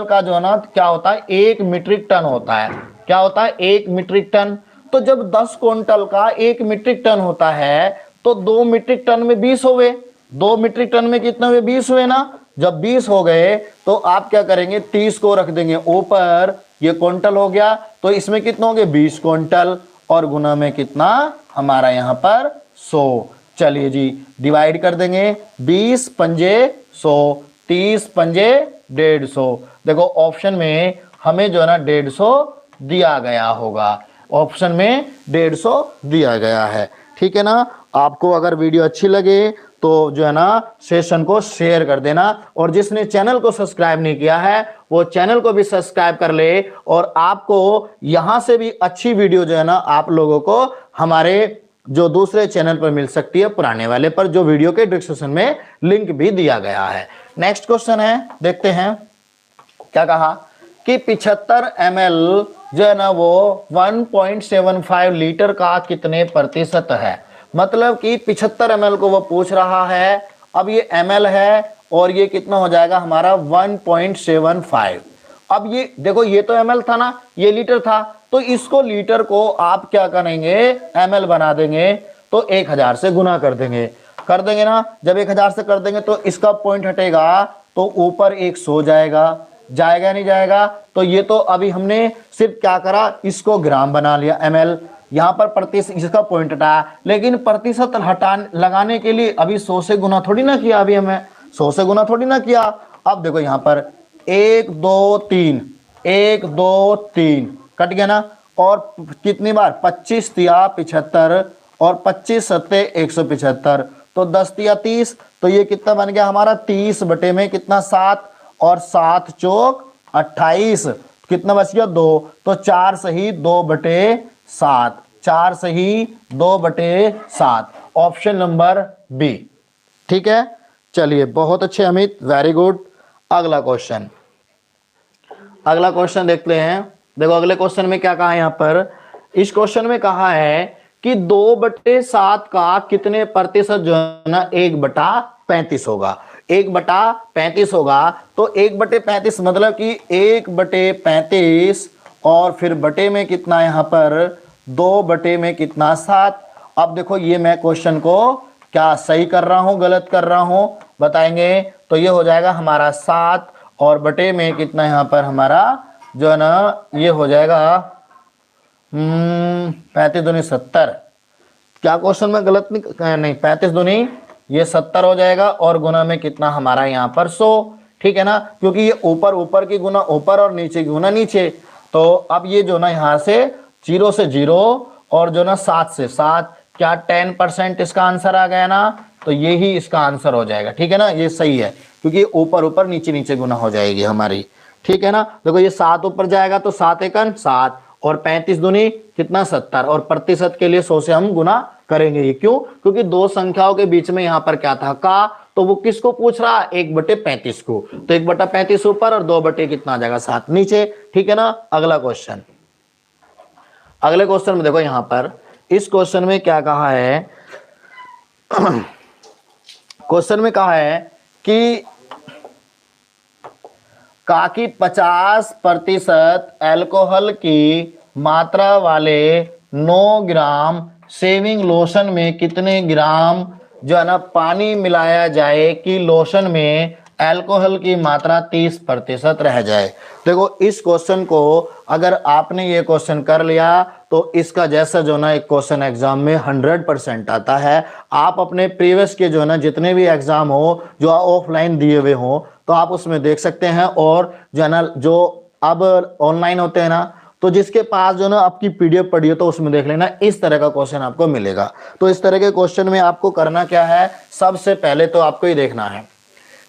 का जो है ना क्या होता है, 1 मीट्रिक टन होता है। क्या होता है, 1 मीट्रिक टन। तो जब 10 क्विंटल का 1 मीट्रिक टन होता है, तो 2 मीट्रिक टन में 20 हो गए, 2 मीट्रिक टन में कितने हुए, 20 हुए ना। जब 20 हो गए तो आप क्या करेंगे, 30 को रख देंगे ऊपर, ये क्विंटल हो गया, तो इसमें कितना हो गए 20 क्विंटल, और गुना में कितना हमारा यहाँ पर 100। चलिए जी डिवाइड कर देंगे, 20 पंजे 100, 30 पंजे 150। देखो ऑप्शन में हमें जो है ना 150 दिया गया होगा, ऑप्शन में 150 दिया गया है। ठीक है ना, आपको अगर वीडियो अच्छी लगे तो जो है ना सेशन को शेयर कर देना, और जिसने चैनल को सब्सक्राइब नहीं किया है वो चैनल को भी सब्सक्राइब कर ले, और आपको यहां से भी अच्छी वीडियो जो है ना आप लोगों को हमारे जो दूसरे चैनल पर मिल सकती है, पुराने वाले पर, जो वीडियो के डिस्क्रिप्शन में लिंक भी दिया गया है। नेक्स्ट क्वेश्चन है, देखते हैं क्या कहा कि 75 ml जो है ना वो 1.75 लीटर का कितने प्रतिशत है। मतलब कि 75 ml को वो पूछ रहा है। अब ये ml है और ये कितना हो जाएगा हमारा 1.75। अब ये देखो, ये तो ml था ना, ये लीटर था, तो इसको लीटर को आप क्या करेंगे, ml बना देंगे, तो 1000 से गुना कर देंगे ना। जब 1000 से कर देंगे तो इसका पॉइंट हटेगा, तो ऊपर 100 जाएगा नहीं जाएगा। तो ये तो अभी हमने सिर्फ क्या करा, इसको ग्राम बना लिया ml, यहाँ पर प्रतिशत इसका पॉइंट हटाया, लेकिन प्रतिशत लगाने के लिए अभी 100 से गुना थोड़ी ना किया, अभी हमें 100 से गुना थोड़ी ना किया। अब देखो यहाँ पर 1 2 3 1 2 3 कट गया ना, और कितनी बार 25 तिया 75 और 25 सत्ते 175, तो 10 तिया 30, तो ये कितना बन गया हमारा 30 बटे में कितना 7, और 7 चौक 28, कितना बच गया 2, तो 4 सही 2 बटे 7, 4 सही 2 बटे 7, ऑप्शन नंबर बी। ठीक है, चलिए बहुत अच्छे अमित, वेरी गुड। अगला क्वेश्चन देखते हैं। देखो अगले क्वेश्चन में क्या कहा है यहाँ पर, इस क्वेश्चन में कहा है कि 2/7 का कितने प्रतिशत जो है ना 1/35 होगा। 1/35 होगा, तो 1/35 मतलब कि 1/35 और फिर बटे में कितना यहाँ पर 2 बटे में कितना 7। अब देखो ये मैं क्वेश्चन को क्या सही कर रहा हूं गलत कर रहा हूं बताएंगे। तो ये हो जाएगा हमारा 7 और बटे में कितना यहाँ पर हमारा जो है ना ये हो जाएगा 35 दूनी 70। क्या क्वेश्चन में गलत नहीं 35 दूनी ये 70 हो जाएगा, और गुना में कितना हमारा यहाँ पर 100। ठीक है ना, क्योंकि ये ऊपर ऊपर की गुना ऊपर और नीचे की गुना नीचे। तो अब ये जो ना यहाँ से 0 से 0 और जो ना 7 से 7, क्या 10% इसका आंसर आ गया ना, तो ये ही इसका आंसर हो जाएगा। ठीक है ना, ये सही है क्योंकि ऊपर ऊपर नीचे नीचे गुना हो जाएगी हमारी। ठीक है ना, देखो ये 7 ऊपर जाएगा तो 7 एकन 7 और 35 दूनी कितना 70 और प्रतिशत के लिए 100 से हम गुना करेंगे। ये क्यों, क्योंकि दो संख्याओं के बीच में यहाँ पर क्या था का, तो वो किसको पूछ रहा है 1/35 को, तो 1/35 ऊपर और 2 बटे कितना आ जाएगा 7 नीचे। ठीक है ना, अगला क्वेश्चन, अगले क्वेश्चन में देखो यहाँ पर इस क्वेश्चन में क्या कहा है क्वेश्चन में कहा है कि 50% अल्कोहल की मात्रा वाले 9 ग्राम शेविंग लोशन में कितने ग्राम जो है ना पानी मिलाया जाए कि लोशन में अल्कोहल की मात्रा 30% रह जाए। देखो इस क्वेश्चन को अगर आपने ये क्वेश्चन कर लिया तो इसका जैसा जो ना एक क्वेश्चन एग्जाम में 100% आता है। आप अपने प्रीवियस के जो है ना जितने भी एग्जाम हो जो ऑफलाइन दिए हुए हो तो आप उसमें देख सकते हैं, और जो है ना जो अब ऑनलाइन होते हैं ना तो जिसके पास जो ना आपकी पीडीएफ पड़ी हो तो उसमें देख लेना, इस तरह का क्वेश्चन आपको मिलेगा। तो इस तरह के क्वेश्चन में आपको करना क्या है, सबसे पहले तो आपको ही देखना है,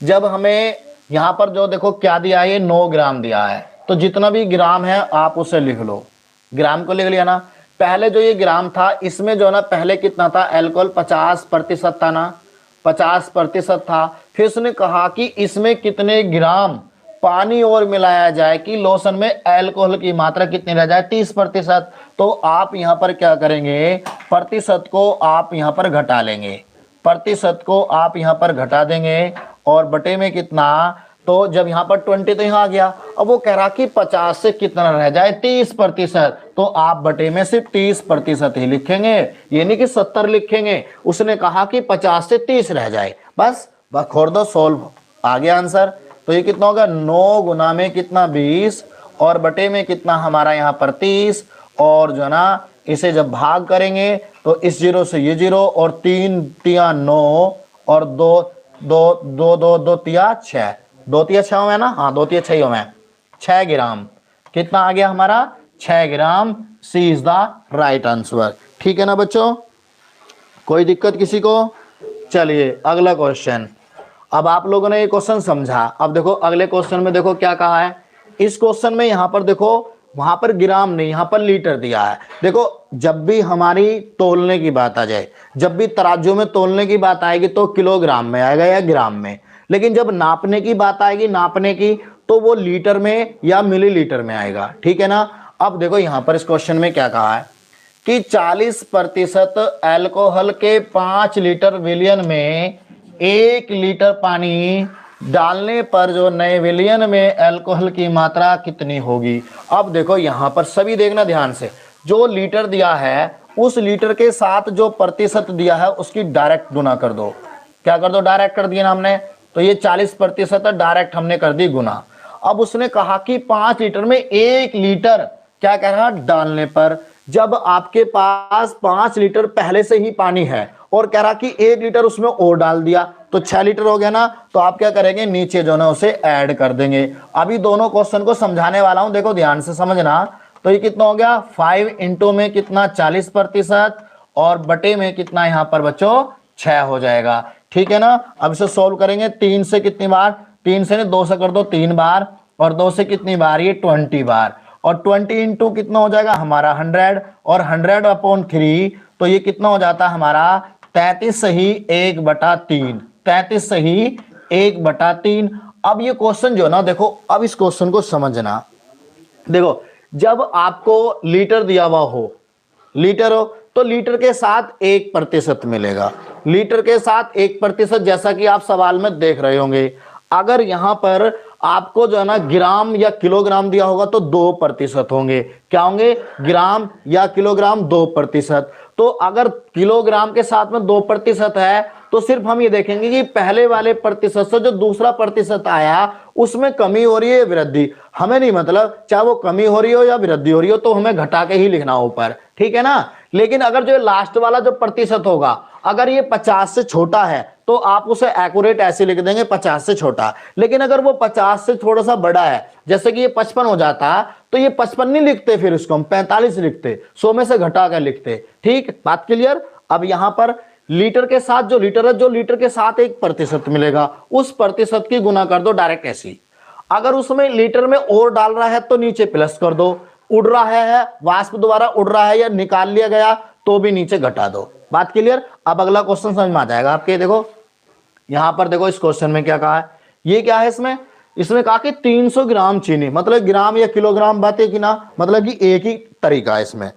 जब हमें यहाँ पर जो देखो क्या दिया है, ये 9 ग्राम दिया है, तो जितना भी ग्राम है आप उसे लिख लो, ग्राम को लिख लिया ना। पहले जो ये ग्राम था इसमें जो ना पहले कितना था, अल्कोहल 50% था ना, 50% था। फिर उसने कहा कि इसमें कितने ग्राम पानी और मिलाया जाए कि लोशन में अल्कोहल की मात्रा कितनी रह जाए, 30%। तो आप यहाँ पर क्या करेंगे, प्रतिशत को आप यहाँ पर घटा लेंगे, प्रतिशत को आप यहाँ पर घटा देंगे और बटे में कितना, तो जब यहाँ पर 20 तो यहाँ आ गया। अब वो कह रहा कि 50 से कितना रह जाए 30%, तो आप बटे में सिर्फ 30% ही लिखेंगे, ये नहीं कि 70 लिखेंगे। उसने कहा कि 50 से 30 रह जाए, बस खोल दो, सोल्व, आ गया आंसर। तो ये कितना होगा, 9 गुना में कितना 20 और बटे में कितना हमारा यहाँ पर 30, और जो है ना इसे जब भाग करेंगे तो इस 0 से ये 0 और 3 तिया 9 और 2 2 2 2 2 तिया 6, 2 तिया 6 हुआ है ना, हाँ 2 तिया 6 हुआ है, 6 ग्राम कितना आ गया हमारा, 6 ग्राम। सी इज द राइट आंसर। ठीक है ना बच्चों, कोई दिक्कत किसी को? चलिए अगला क्वेश्चन। अब आप लोगों ने ये क्वेश्चन समझा, अब देखो अगले क्वेश्चन में देखो क्या कहा है। इस क्वेश्चन में यहाँ पर देखो, वहां पर ग्राम नहीं यहाँ पर लीटर दिया है। देखो जब भी हमारी तोलने की बात आ जाए, जब भी तराजू में तोलने की बात आएगी तो किलोग्राम में आएगा या ग्राम में, लेकिन जब नापने की बात आएगी, नापने की, तो वो लीटर में या मिलीलीटर में आएगा। ठीक है ना। अब देखो यहाँ पर इस क्वेश्चन में क्या कहा है कि 40% अल्कोहल के 5 लीटर विलियन में 1 लीटर पानी डालने पर जो नए विलियन में अल्कोहल की मात्रा कितनी होगी। अब देखो यहाँ पर सभी देखना ध्यान से, जो लीटर दिया है उस लीटर के साथ जो प्रतिशत दिया है उसकी डायरेक्ट गुना कर दो। क्या कर दो, डायरेक्ट कर दिया ना हमने, तो ये 40% डायरेक्ट हमने कर दी गुना। अब उसने कहा कि 5 लीटर में 1 लीटर क्या कह रहा डालने पर, जब आपके पास 5 लीटर पहले से ही पानी है और कह रहा कि 1 लीटर उसमें और डाल दिया तो 6 लीटर हो गया ना, तो आप क्या करेंगे, नीचे जो ना उसे ऐड कर देंगे। अभी दोनों क्वेश्चन को समझाने वाला हूं, देखो ध्यान से समझना। तो ये कितना हो गया, 5 इंटू में कितना 40% और बटे में कितना यहाँ पर बच्चों 6 हो जाएगा। ठीक है ना। अब इसे सोल्व करेंगे, 3 से कितनी बार, 3 से 2 से कर दो 3 बार, और 2 से कितनी बार, ये 20 बार, और 20 इंटू कितना हो जाएगा हमारा 100, और 100/3 तो ये कितना हो जाता है हमारा 33 सही 1/3, 33 सही 1/3। अब ये क्वेश्चन जो ना देखो, अब इस क्वेश्चन को समझना। देखो जब आपको लीटर दिया हुआ हो, लीटर हो तो लीटर के साथ 1% मिलेगा, लीटर के साथ 1%, जैसा कि आप सवाल में देख रहे होंगे। अगर यहां पर आपको जो है ना ग्राम या किलोग्राम दिया होगा तो 2% होंगे। क्या होंगे, ग्राम या किलोग्राम 2%। तो अगर किलोग्राम के साथ में 2% है तो सिर्फ हम ये देखेंगे कि पहले वाले प्रतिशत से जो दूसरा प्रतिशत आया उसमें कमी हो रही है वृद्धि, हमें नहीं मतलब चाहे वो कमी हो रही हो या वृद्धि हो रही हो, तो हमें घटा के ही लिखना ऊपर। ठीक है ना। लेकिन अगर जो लास्ट वाला जो प्रतिशत होगा, अगर ये 50 से छोटा है तो आप उसे एक्यूरेट ऐसे लिख देंगे 50 से छोटा। लेकिन अगर वो 50 से थोड़ा सा बड़ा है, जैसे कि ये 55 हो जाता, तो ये 55 नहीं लिखते, फिर इसको हम 45 लिखते, 100 में से घटा कर लिखते। ठीक, बात क्लियर। अब यहां पर लीटर के साथ जो लीटर है, जो लीटर के साथ 1% मिलेगा, उस प्रतिशत की गुना कर दो डायरेक्ट ऐसी। अगर उसमें लीटर में और डाल रहा है तो नीचे प्लस कर दो, उड़ रहा है वाष्प द्वारा उड़ रहा है या निकाल लिया गया तो भी नीचे घटा दो। बात क्लियर। अब अगला क्वेश्चन समझ में आ जाएगा आपके। देखो यहां पर देखो इस क्वेश्चन में क्या कहा है, ये क्या है इसमें, इसमें कहा कि 300 ग्राम चीनी, मतलब ग्राम या किलोग्राम बात है कि ना, मतलब कि एक ही तरीका है इसमें।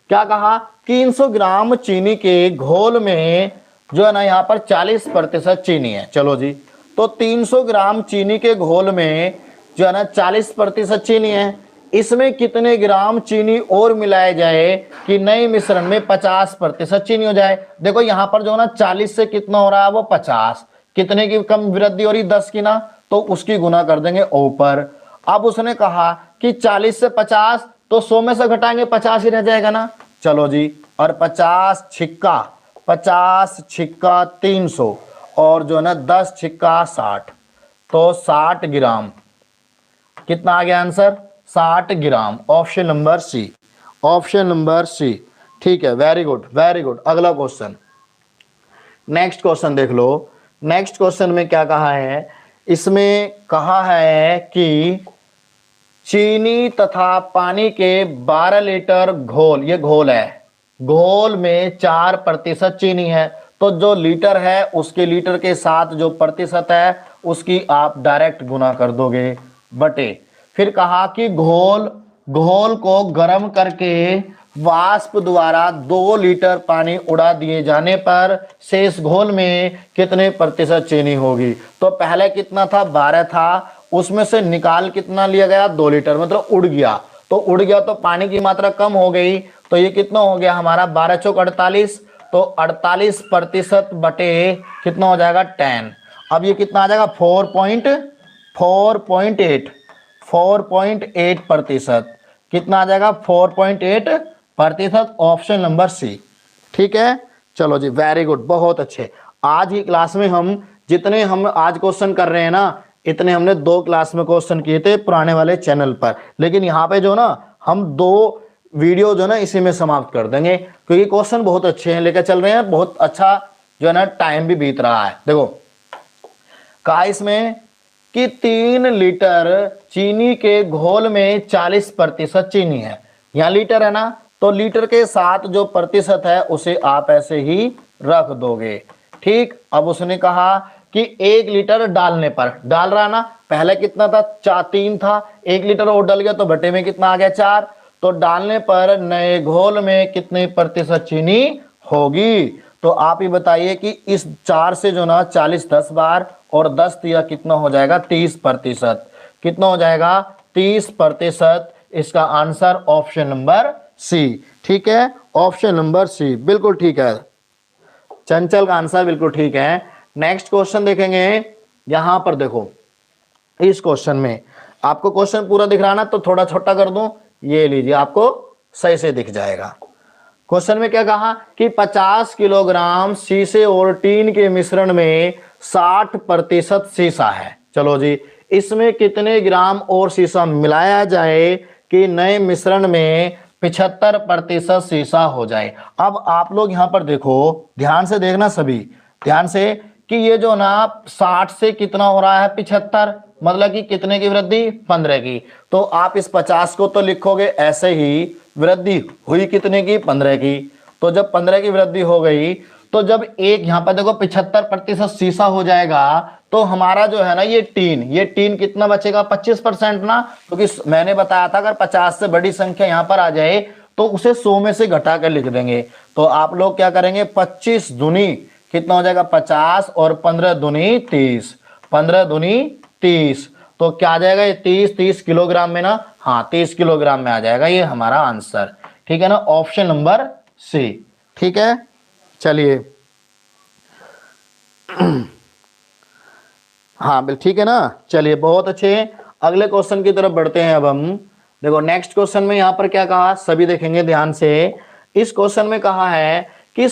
क्या कहा, 300 ग्राम चीनी के घोल में जो है ना यहाँ पर 40% चीनी है। चलो जी, तो 300 ग्राम चीनी के घोल में जो है ना 40% चीनी है, इसमें कितने ग्राम चीनी और मिलाया जाए कि नए मिश्रण में 50% चीनी हो जाए। देखो यहाँ पर जो है ना 40 से कितना हो रहा है, वो 50, कितने की कम वृद्धि हो रही, 10 की ना, तो उसकी गुना कर देंगे ऊपर। अब उसने कहा कि 40 से 50, तो 100 में से घटाएंगे 50 ही रह जाएगा ना। चलो जी, और 50 छिक्का 300 और जो है ना 10 छिक्का 60, तो 60 ग्राम। कितना आ गया answer, 60 gram. Option number C, option number C. ठीक है, वेरी गुड वेरी गुड। अगला क्वेश्चन, नेक्स्ट क्वेश्चन देख लो। नेक्स्ट क्वेश्चन में क्या कहा है, इसमें कहा है कि चीनी तथा पानी के 12 लीटर घोल, ये घोल है, घोल में 4% चीनी है, तो जो लीटर है उसके लीटर के साथ जो प्रतिशत है उसकी आप डायरेक्ट गुना कर दोगे बटे। फिर कहा कि घोल को गर्म करके वाष्प द्वारा 2 लीटर पानी उड़ा दिए जाने पर शेष घोल में कितने प्रतिशत चीनी होगी। तो पहले कितना था, 12 था, उसमें से निकाल कितना लिया गया, 2 लीटर, मतलब उड़ गया। तो उड़ गया तो पानी की मात्रा कम हो गई, तो ये कितना हो गया हमारा 12 चौक 48, तो 48% बटे कितना हो जाएगा 10। अब ये कितना आ जाएगा 4.8%। कितना आ जाएगा 4.8%। Option number C. ठीक है, चलो जी, वेरी गुड, बहुत अच्छे। आज की क्लास में हम जितने हम आज क्वेश्चन कर रहे हैं ना, इतने हमने 2 क्लास में क्वेश्चन किए थे पुराने वाले चैनल पर, लेकिन यहाँ पे जो ना हम 2 वीडियो जो ना इसी में समाप्त कर देंगे, क्योंकि क्वेश्चन बहुत अच्छे हैं, लेकर चल रहे हैं, बहुत अच्छा जो है ना टाइम भी बीत रहा है। देखो कहा इसमें कि 3 लीटर चीनी के घोल में 40% चीनी है, यहाँ लीटर है ना, तो लीटर के साथ जो प्रतिशत है उसे आप ऐसे ही रख दोगे। ठीक, अब उसने कहा कि 1 लीटर डालने पर, डाल रहा ना, पहले कितना था 3 था, 1 लीटर और डल गया तो बटे में कितना आ गया 4, तो डालने पर नए घोल में कितने प्रतिशत चीनी होगी। तो आप ही बताइए कि इस 4 से जो ना 40 10 बार और 10 दिया कितना हो जाएगा 30%। कितना हो जाएगा 30%। इसका आंसर ऑप्शन नंबर सी। ठीक है, ऑप्शन नंबर सी बिल्कुल ठीक है, चंचल का आंसर बिल्कुल ठीक है। नेक्स्ट क्वेश्चन देखेंगे। यहां पर देखो इस क्वेश्चन में आपको क्वेश्चन पूरा दिख रहा ना, तो थोड़ा छोटा कर दूं, ये लीजिए आपको सही से दिख जाएगा। क्वेश्चन में क्या कहा कि 50 किलोग्राम शीशे और टीन के मिश्रण में 60% शीशा है। चलो जी, इसमें कितने ग्राम और शीशा मिलाया जाए कि नए मिश्रण में 75% शीशा हो जाए। अब आप लोग यहां पर देखो, ध्यान से देखना सभी, ध्यान से, कि ये जो ना 60 से कितना हो रहा है 75, मतलब कि कितने की वृद्धि 15 की। तो आप इस 50 को तो लिखोगे ऐसे ही, वृद्धि हुई कितने की 15 की। तो जब 15 की वृद्धि हो गई, तो जब एक यहाँ पर देखो 75% शीशा हो जाएगा, तो हमारा जो है ना ये टीन कितना बचेगा 25% ना, क्योंकि मैंने बताया था अगर 50 से बड़ी संख्या यहाँ पर आ जाए तो उसे 100 में से घटा कर लिख देंगे। तो आप लोग क्या करेंगे, 25 दूनी कितना हो जाएगा 50 और 15 दूनी 30, 15 दूनी 30, तो क्या आ जाएगा ये 30 किलोग्राम में ना, हाँ 30 किलोग्राम में आ जाएगा ये हमारा आंसर। ठीक है ना, ऑप्शन नंबर सी। ठीक है, चलिए हाँ बिल्कुल ठीक है ना, चलिए बहुत अच्छे। अगले क्वेश्चन की तरफ बढ़ते हैं अब हम। देखो नेक्स्ट क्वेश्चन में यहाँ पर क्या कहा, सभी देखेंगे ध्यान से। इस क्वेश्चन में कहा है कि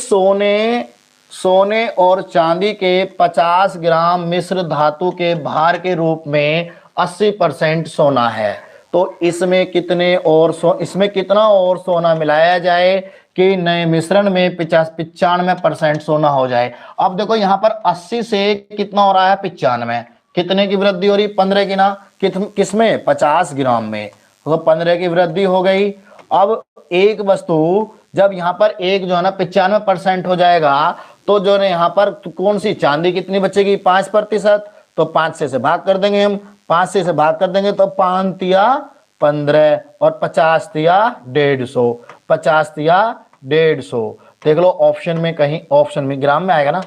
सोने और चांदी के 50 ग्राम मिश्र धातु के भार के रूप में 80% सोना है। तो इसमें इसमें कितना और सोना मिलाया जाए कि नए मिश्रण में 95% सोना हो जाए। अब देखो यहाँ पर 80 से कितना हो रहा है 95, कितने की वृद्धि हो रही 15 की ना, किसमें 50 ग्राम में, तो 15 की वृद्धि हो गई। अब एक वस्तु जब यहाँ पर एक जो है ना 95% हो जाएगा तो जो है यहाँ पर कौन सी चांदी कितनी बचेगी 5%, तो 5 से भाग कर देंगे हम, 5 से भाग कर देंगे तो 5 तिया 15 और 50 तिया 150, 50 तिया 150। देख लो ऑप्शन में कहीं, ऑप्शन में ग्राम में आएगा ना,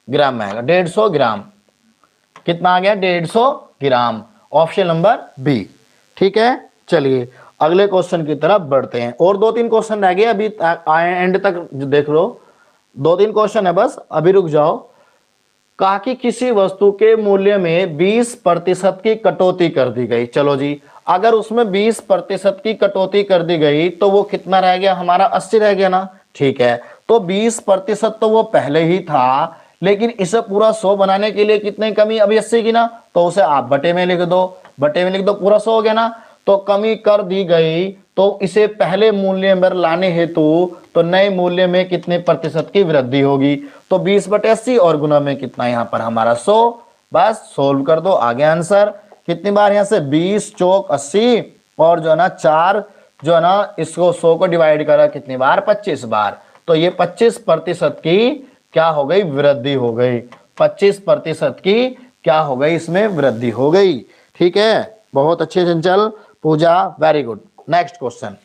ग्राम में आएगा 150 ग्राम, कितना आ गया 150 ग्राम, ऑप्शन नंबर बी। ठीक है, चलिए अगले क्वेश्चन की तरफ बढ़ते हैं। और 2-3 क्वेश्चन रह गए अभी, एंड तक देख लो, 2-3 क्वेश्चन है बस, अभी रुक जाओ। कहा कि किसी वस्तु के मूल्य में 20% की कटौती कर दी गई। चलो जी, अगर उसमें 20% की कटौती कर दी गई तो वो कितना रह गया हमारा 80 रह गया ना। ठीक है, तो 20% तो वो पहले ही था, लेकिन इसे पूरा 100 बनाने के लिए कितनी कमी अभी 80 की ना, तो उसे आप बटे में लिख दो, बटे में लिख दो, पूरा 100 हो गया ना। तो कमी कर दी गई तो इसे पहले मूल्य में लाने हेतु तो नए मूल्य में कितने प्रतिशत की वृद्धि होगी, तो 20/80 और गुना में कितना यहाँ पर हमारा 100। बस सोल्व कर दो, आगे आंसर कितनी बार यहाँ से 20 चौक 80 और जो है ना 4 जो है ना इसको 100 को डिवाइड करा कितनी बार 25 बार, तो ये 25% की क्या हो गई वृद्धि हो गई, 25% की क्या हो गई इसमें वृद्धि हो गई। ठीक है, बहुत अच्छे Chanchal Pooja, very good. Next question,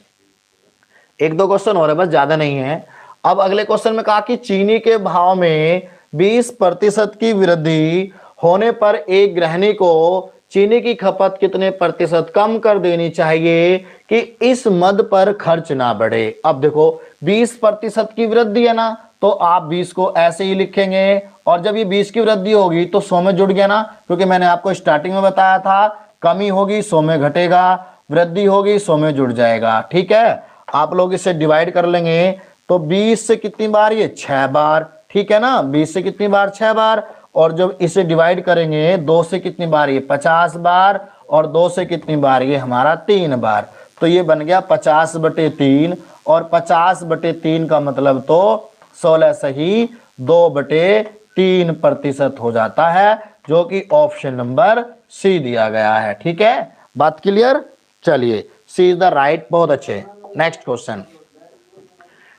1-2 question और है बस, ज्यादा नहीं है। अब अगले क्वेश्चन में कहा कि चीनी के भाव में 20% की वृद्धि होने पर एक गृहिणी को चीनी की खपत कितने प्रतिशत कम कर देनी चाहिए कि इस मद पर खर्च ना बढ़े। अब देखो 20% की वृद्धि है ना, तो आप 20 को ऐसे ही लिखेंगे, और जब ये 20 की वृद्धि होगी तो 100 में जुड़ गया ना, क्योंकि मैंने आपको स्टार्टिंग में बताया था कमी होगी 100 में घटेगा, वृद्धि होगी 100 में जुड़ जाएगा। ठीक है, आप लोग इसे डिवाइड कर लेंगे तो 20 से कितनी बार ये 6 बार, ठीक है ना, 20 से कितनी बार 6 बार, और जब इसे डिवाइड करेंगे 2 से कितनी बार ये 50 बार, और 2 से कितनी बार ये हमारा 3 बार, तो ये बन गया 50/3, और 50/3 का मतलब तो 16 सही 2/3% हो जाता है, जो कि ऑप्शन नंबर सी दिया गया है। ठीक है, बात क्लियर। चलिए, सी इज द राइट, बहुत अच्छे। नेक्स्ट क्वेश्चन,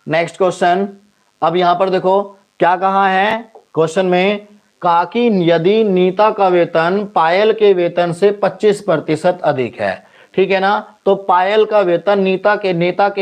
नेक्स्ट क्वेश्चन, अब यहां पर देखो क्या कहा है क्वेश्चन में, कहा कि यदि नीता का वेतन पायल के वेतन से 25% अधिक है, ठीक है ना, तो पायल का वेतन नेता के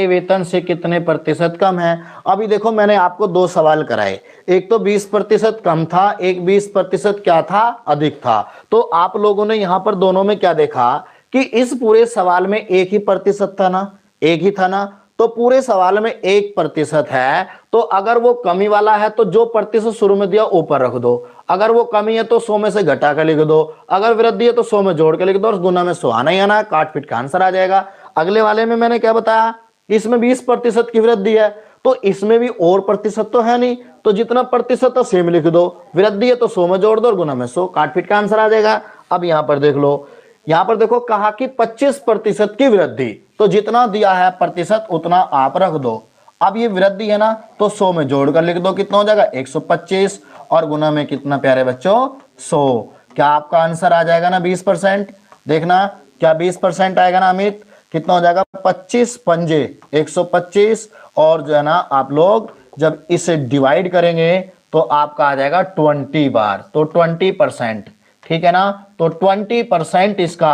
वेतन से कितने प्रतिशत कम है। अभी देखो मैंने आपको 2 सवाल कराए, एक तो 20% कम था, एक 20% क्या था अधिक था, तो आप लोगों ने यहां पर दोनों में क्या देखा कि इस पूरे सवाल में एक ही प्रतिशत था ना, एक ही था ना, तो पूरे सवाल में 1% है, तो अगर वो कमी वाला है तो जो प्रतिशत शुरू में दिया ऊपर रख दो, अगर वो कमी है तो 100 में से घटा कर लिख दो, अगर वृद्धि है तो 100 में जोड़ के लिख दो, और गुना में 100 आना ही आना है, काट पीट का आंसर आ जाएगा। अगले वाले में मैंने क्या बताया, इसमें 20% की वृद्धि है, तो इसमें भी और प्रतिशत तो है नहीं, तो जितना प्रतिशत है सेम लिख दो, वृद्धि है तो 100 में जोड़ दो और गुना में 100, काट पीट का आंसर आ जाएगा। अब यहां पर देख लो, यहां पर देखो कहा कि 25% की वृद्धि, तो जितना दिया है प्रतिशत उतना आप रख दो। अब ये वृद्धि है ना, तो 100 में जोड़कर लिख दो, कितना हो जाएगा 125, और गुना में कितना प्यारे बच्चों 100। क्या आपका आंसर आ जाएगा ना 20%, देखना क्या 20% आएगा ना अमित, कितना हो जाएगा 25 पंजे 125, और जो है ना आप लोग जब इसे डिवाइड करेंगे तो आपका आ जाएगा 20 बार, तो 20%, ठीक है ना, तो 20% इसका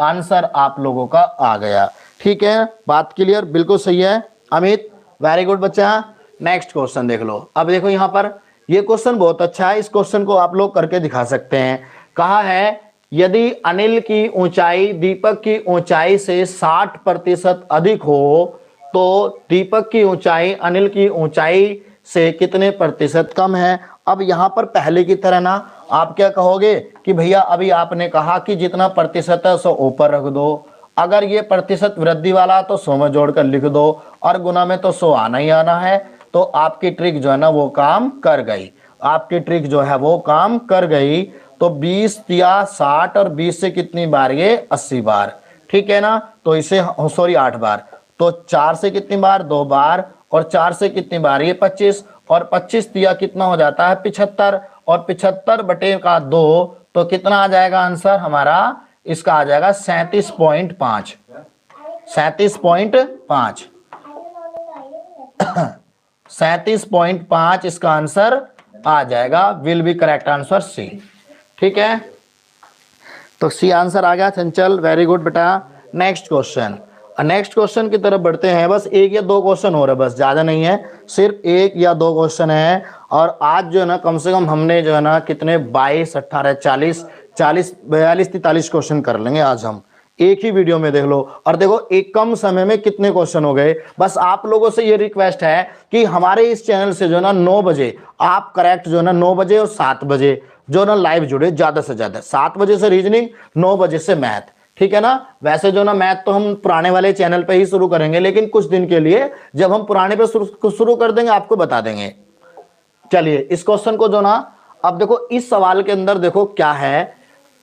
आंसर आप लोगों का आ गया। ठीक है, बात क्लियर, बिल्कुल सही है अमित, वेरी गुड बच्चा। नेक्स्ट क्वेश्चन देख लो। अब देखो यहां पर ये क्वेश्चन बहुत अच्छा है, इस क्वेश्चन को आप लोग करके दिखा सकते हैं। कहा है यदि अनिल की ऊंचाई दीपक की ऊंचाई से 60% अधिक हो तो दीपक की ऊंचाई अनिल की ऊंचाई से कितने प्रतिशत कम है। अब यहां पर पहले की तरह ना आप क्या कहोगे कि भैया अभी आपने कहा कि जितना प्रतिशत है 100 ऊपर रख दो, अगर ये प्रतिशत वृद्धि वाला तो 100 में जोड़कर लिख दो, और गुना में तो 100 आना ही आना है, तो आपकी ट्रिक जो है ना वो काम कर गई, आपकी ट्रिक जो है वो काम कर गई। तो 20 या 60 और 20 से कितनी बार ये 80 बार, ठीक है ना। तो इसे सॉरी 8 बार, तो 4 से कितनी बार, 2 बार, और 4 से कितनी बार, ये 25, और 25 दिया कितना हो जाता है 75, और 75 बटे का 2, तो कितना आ जाएगा आंसर हमारा, इसका आ जाएगा 37.5, 37.5, 37.5 इसका आंसर आ जाएगा, will be correct answer C. ठीक है, तो सी आंसर आ गया चंचल, वेरी गुड बेटा। नेक्स्ट क्वेश्चन, नेक्स्ट क्वेश्चन की तरफ बढ़ते हैं। बस 1 या 2 क्वेश्चन हो रहे, बस ज्यादा नहीं है, सिर्फ 1 या 2 क्वेश्चन है। और आज जो है ना कम से कम हमने जो है ना कितने 22, 18, 40, 42, 43 क्वेश्चन कर लेंगे आज हम, एक ही वीडियो में देख लो। और देखो एक कम समय में कितने क्वेश्चन हो गए। बस आप लोगों से ये रिक्वेस्ट है कि हमारे इस चैनल से जो है ना 9 बजे आप करेक्ट जो है ना 9 बजे और 7 बजे जो ना लाइव जुड़े, ज्यादा से ज्यादा। 7 बजे से रीजनिंग, 9 बजे से मैथ, ठीक है ना। वैसे जो ना मैथ तो हम पुराने वाले चैनल पे ही शुरू करेंगे, लेकिन कुछ दिन के लिए जब हम पुराने पे शुरू कर देंगे आपको बता देंगे। चलिए इस क्वेश्चन को जो ना, अब देखो इस सवाल के अंदर देखो क्या है,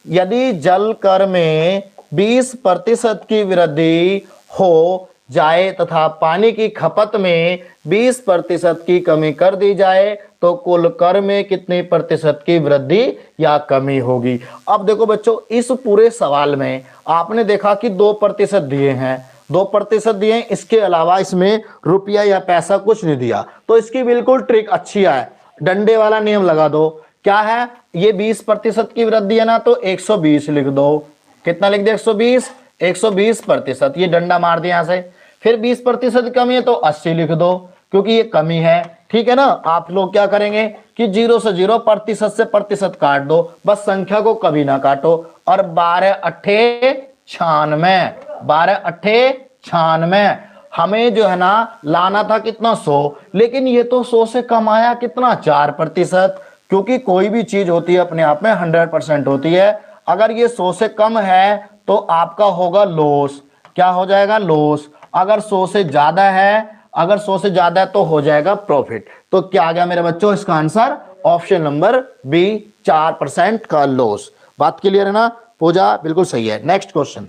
यदि जल कर में 20% की वृद्धि हो जाए तथा पानी की खपत में 20% की कमी कर दी जाए तो कुल कर में कितने प्रतिशत की वृद्धि या कमी होगी। अब देखो बच्चों इस पूरे सवाल में आपने देखा कि 2% दिए हैं, 2% दिए, इसके अलावा इसमें रुपया या पैसा कुछ नहीं दिया। तो इसकी बिल्कुल ट्रिक अच्छी है, डंडे वाला नियम लगा दो। क्या है, ये 20% की वृद्धि है ना, तो 120 लिख दो। कितना लिख दे, 120, 120%, ये डंडा मार दिया यहां से। फिर 20% कमी है तो 80 लिख दो, क्योंकि ये कमी है। ठीक है ना। आप लोग क्या करेंगे कि 0 से 0, प्रतिशत से प्रतिशत काट दो, बस संख्या को कभी ना काटो। और 12 अट्ठे 96, 12 अट्ठे 96, हमें जो है ना लाना था कितना 100, लेकिन ये तो 100 से कम आया कितना 4%, क्योंकि कोई भी चीज होती है अपने आप में 100% होती है। अगर ये 100 से कम है तो आपका होगा लॉस, क्या हो जाएगा, लॉस। अगर 100 से ज्यादा है, अगर 100 से ज्यादा है तो हो जाएगा प्रॉफिट। तो क्या आ गया मेरे बच्चों, इसका आंसर ऑप्शन नंबर बी, 4% का लॉस। बात क्लियर है ना, पूजा बिल्कुल सही है। नेक्स्ट क्वेश्चन,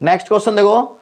नेक्स्ट क्वेश्चन देखो।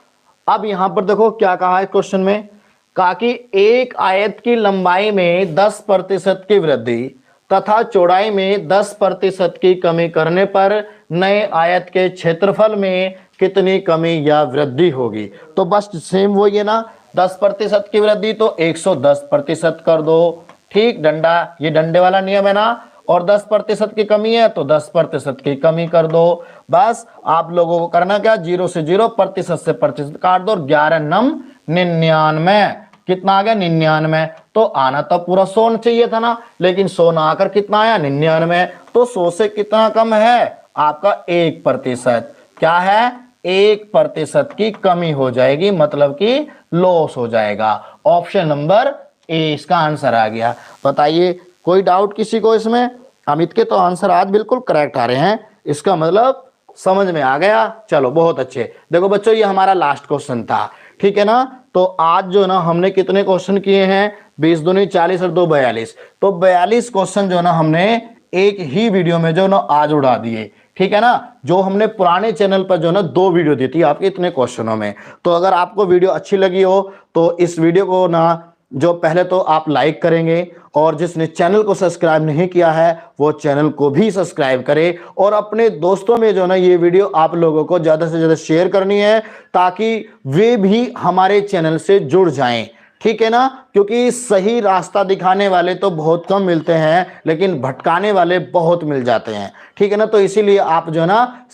अब यहां पर देखो क्या कहा है क्वेश्चन में, कहा कि एक आयत की लंबाई में 10% की वृद्धि तथा चौड़ाई में 10% की कमी करने पर नए आयत के क्षेत्रफल में कितनी कमी या वृद्धि होगी। तो बस सेम वही है ना, 10% की वृद्धि तो 110% कर दो। ठीक, डंडा, ये डंडे वाला नियम है ना। और 10% की कमी है तो 10% की कमी कर दो। बस आप लोगों को करना क्या, 0 से 0, प्रतिशत से प्रतिशत काट दो। 11 नम 99, कितना आ गया 99। तो आना तो पूरा 100 चाहिए था ना, लेकिन 100 ना आकर कितना आया 99। तो 100 से कितना कम है आपका 1%, क्या है 1% की कमी हो जाएगी, मतलब कि लॉस हो जाएगा। ऑप्शन नंबर ए इसका आंसर आ गया। बताइए कोई डाउट किसी को इसमें। अमित के तो आंसर आज बिल्कुल करेक्ट आ रहे हैं, इसका मतलब समझ में आ गया। चलो बहुत अच्छे। देखो बच्चों ये हमारा लास्ट क्वेश्चन था, ठीक है ना। तो आज जो ना हमने कितने क्वेश्चन किए हैं, 20 दूनी 40 और 2 42। तो 42 क्वेश्चन जो ना हमने एक ही वीडियो में जो ना आज उड़ा दिए, ठीक है ना। जो हमने पुराने चैनल पर जो ना 2 वीडियो दी थी आपके इतने क्वेश्चनों में। तो अगर आपको वीडियो अच्छी लगी हो तो इस वीडियो को ना जो पहले तो आप लाइक करेंगे, और जिसने चैनल को सब्सक्राइब नहीं किया है वो चैनल को भी सब्सक्राइब करे, और अपने दोस्तों में जो ना ये वीडियो आप लोगों को ज्यादा से ज्यादा शेयर करनी है, ताकि वे भी हमारे चैनल से जुड़ जाएं, ठीक है ना। क्योंकि सही रास्ता दिखाने वाले तो बहुत कम मिलते हैं, लेकिन भटकाने वाले बहुत मिल जाते हैं, ठीक है ना। तो इसीलिए आप जो है ना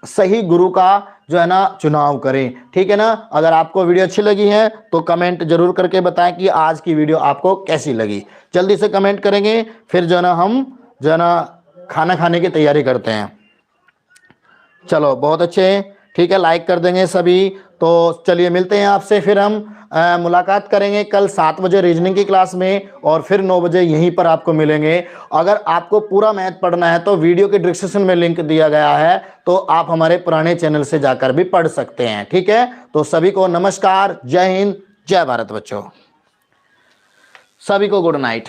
सही गुरु का जो है ना चुनाव करें, ठीक है ना। अगर आपको वीडियो अच्छी लगी है तो कमेंट जरूर करके बताएं कि आज की वीडियो आपको कैसी लगी। जल्दी से कमेंट करेंगे, फिर जो है ना हम जो है ना खाना खाने की तैयारी करते हैं। चलो बहुत अच्छे, ठीक है, लाइक कर देंगे सभी। तो चलिए मिलते हैं आपसे, फिर हम मुलाकात करेंगे कल 7 बजे रीजनिंग की क्लास में, और फिर 9 बजे यहीं पर आपको मिलेंगे। अगर आपको पूरा मैथ पढ़ना है तो वीडियो के डिस्क्रिप्शन में लिंक दिया गया है, तो आप हमारे पुराने चैनल से जाकर भी पढ़ सकते हैं, ठीक है। तो सभी को नमस्कार, जय हिंद, जय भारत बच्चों, सभी को गुड नाइट।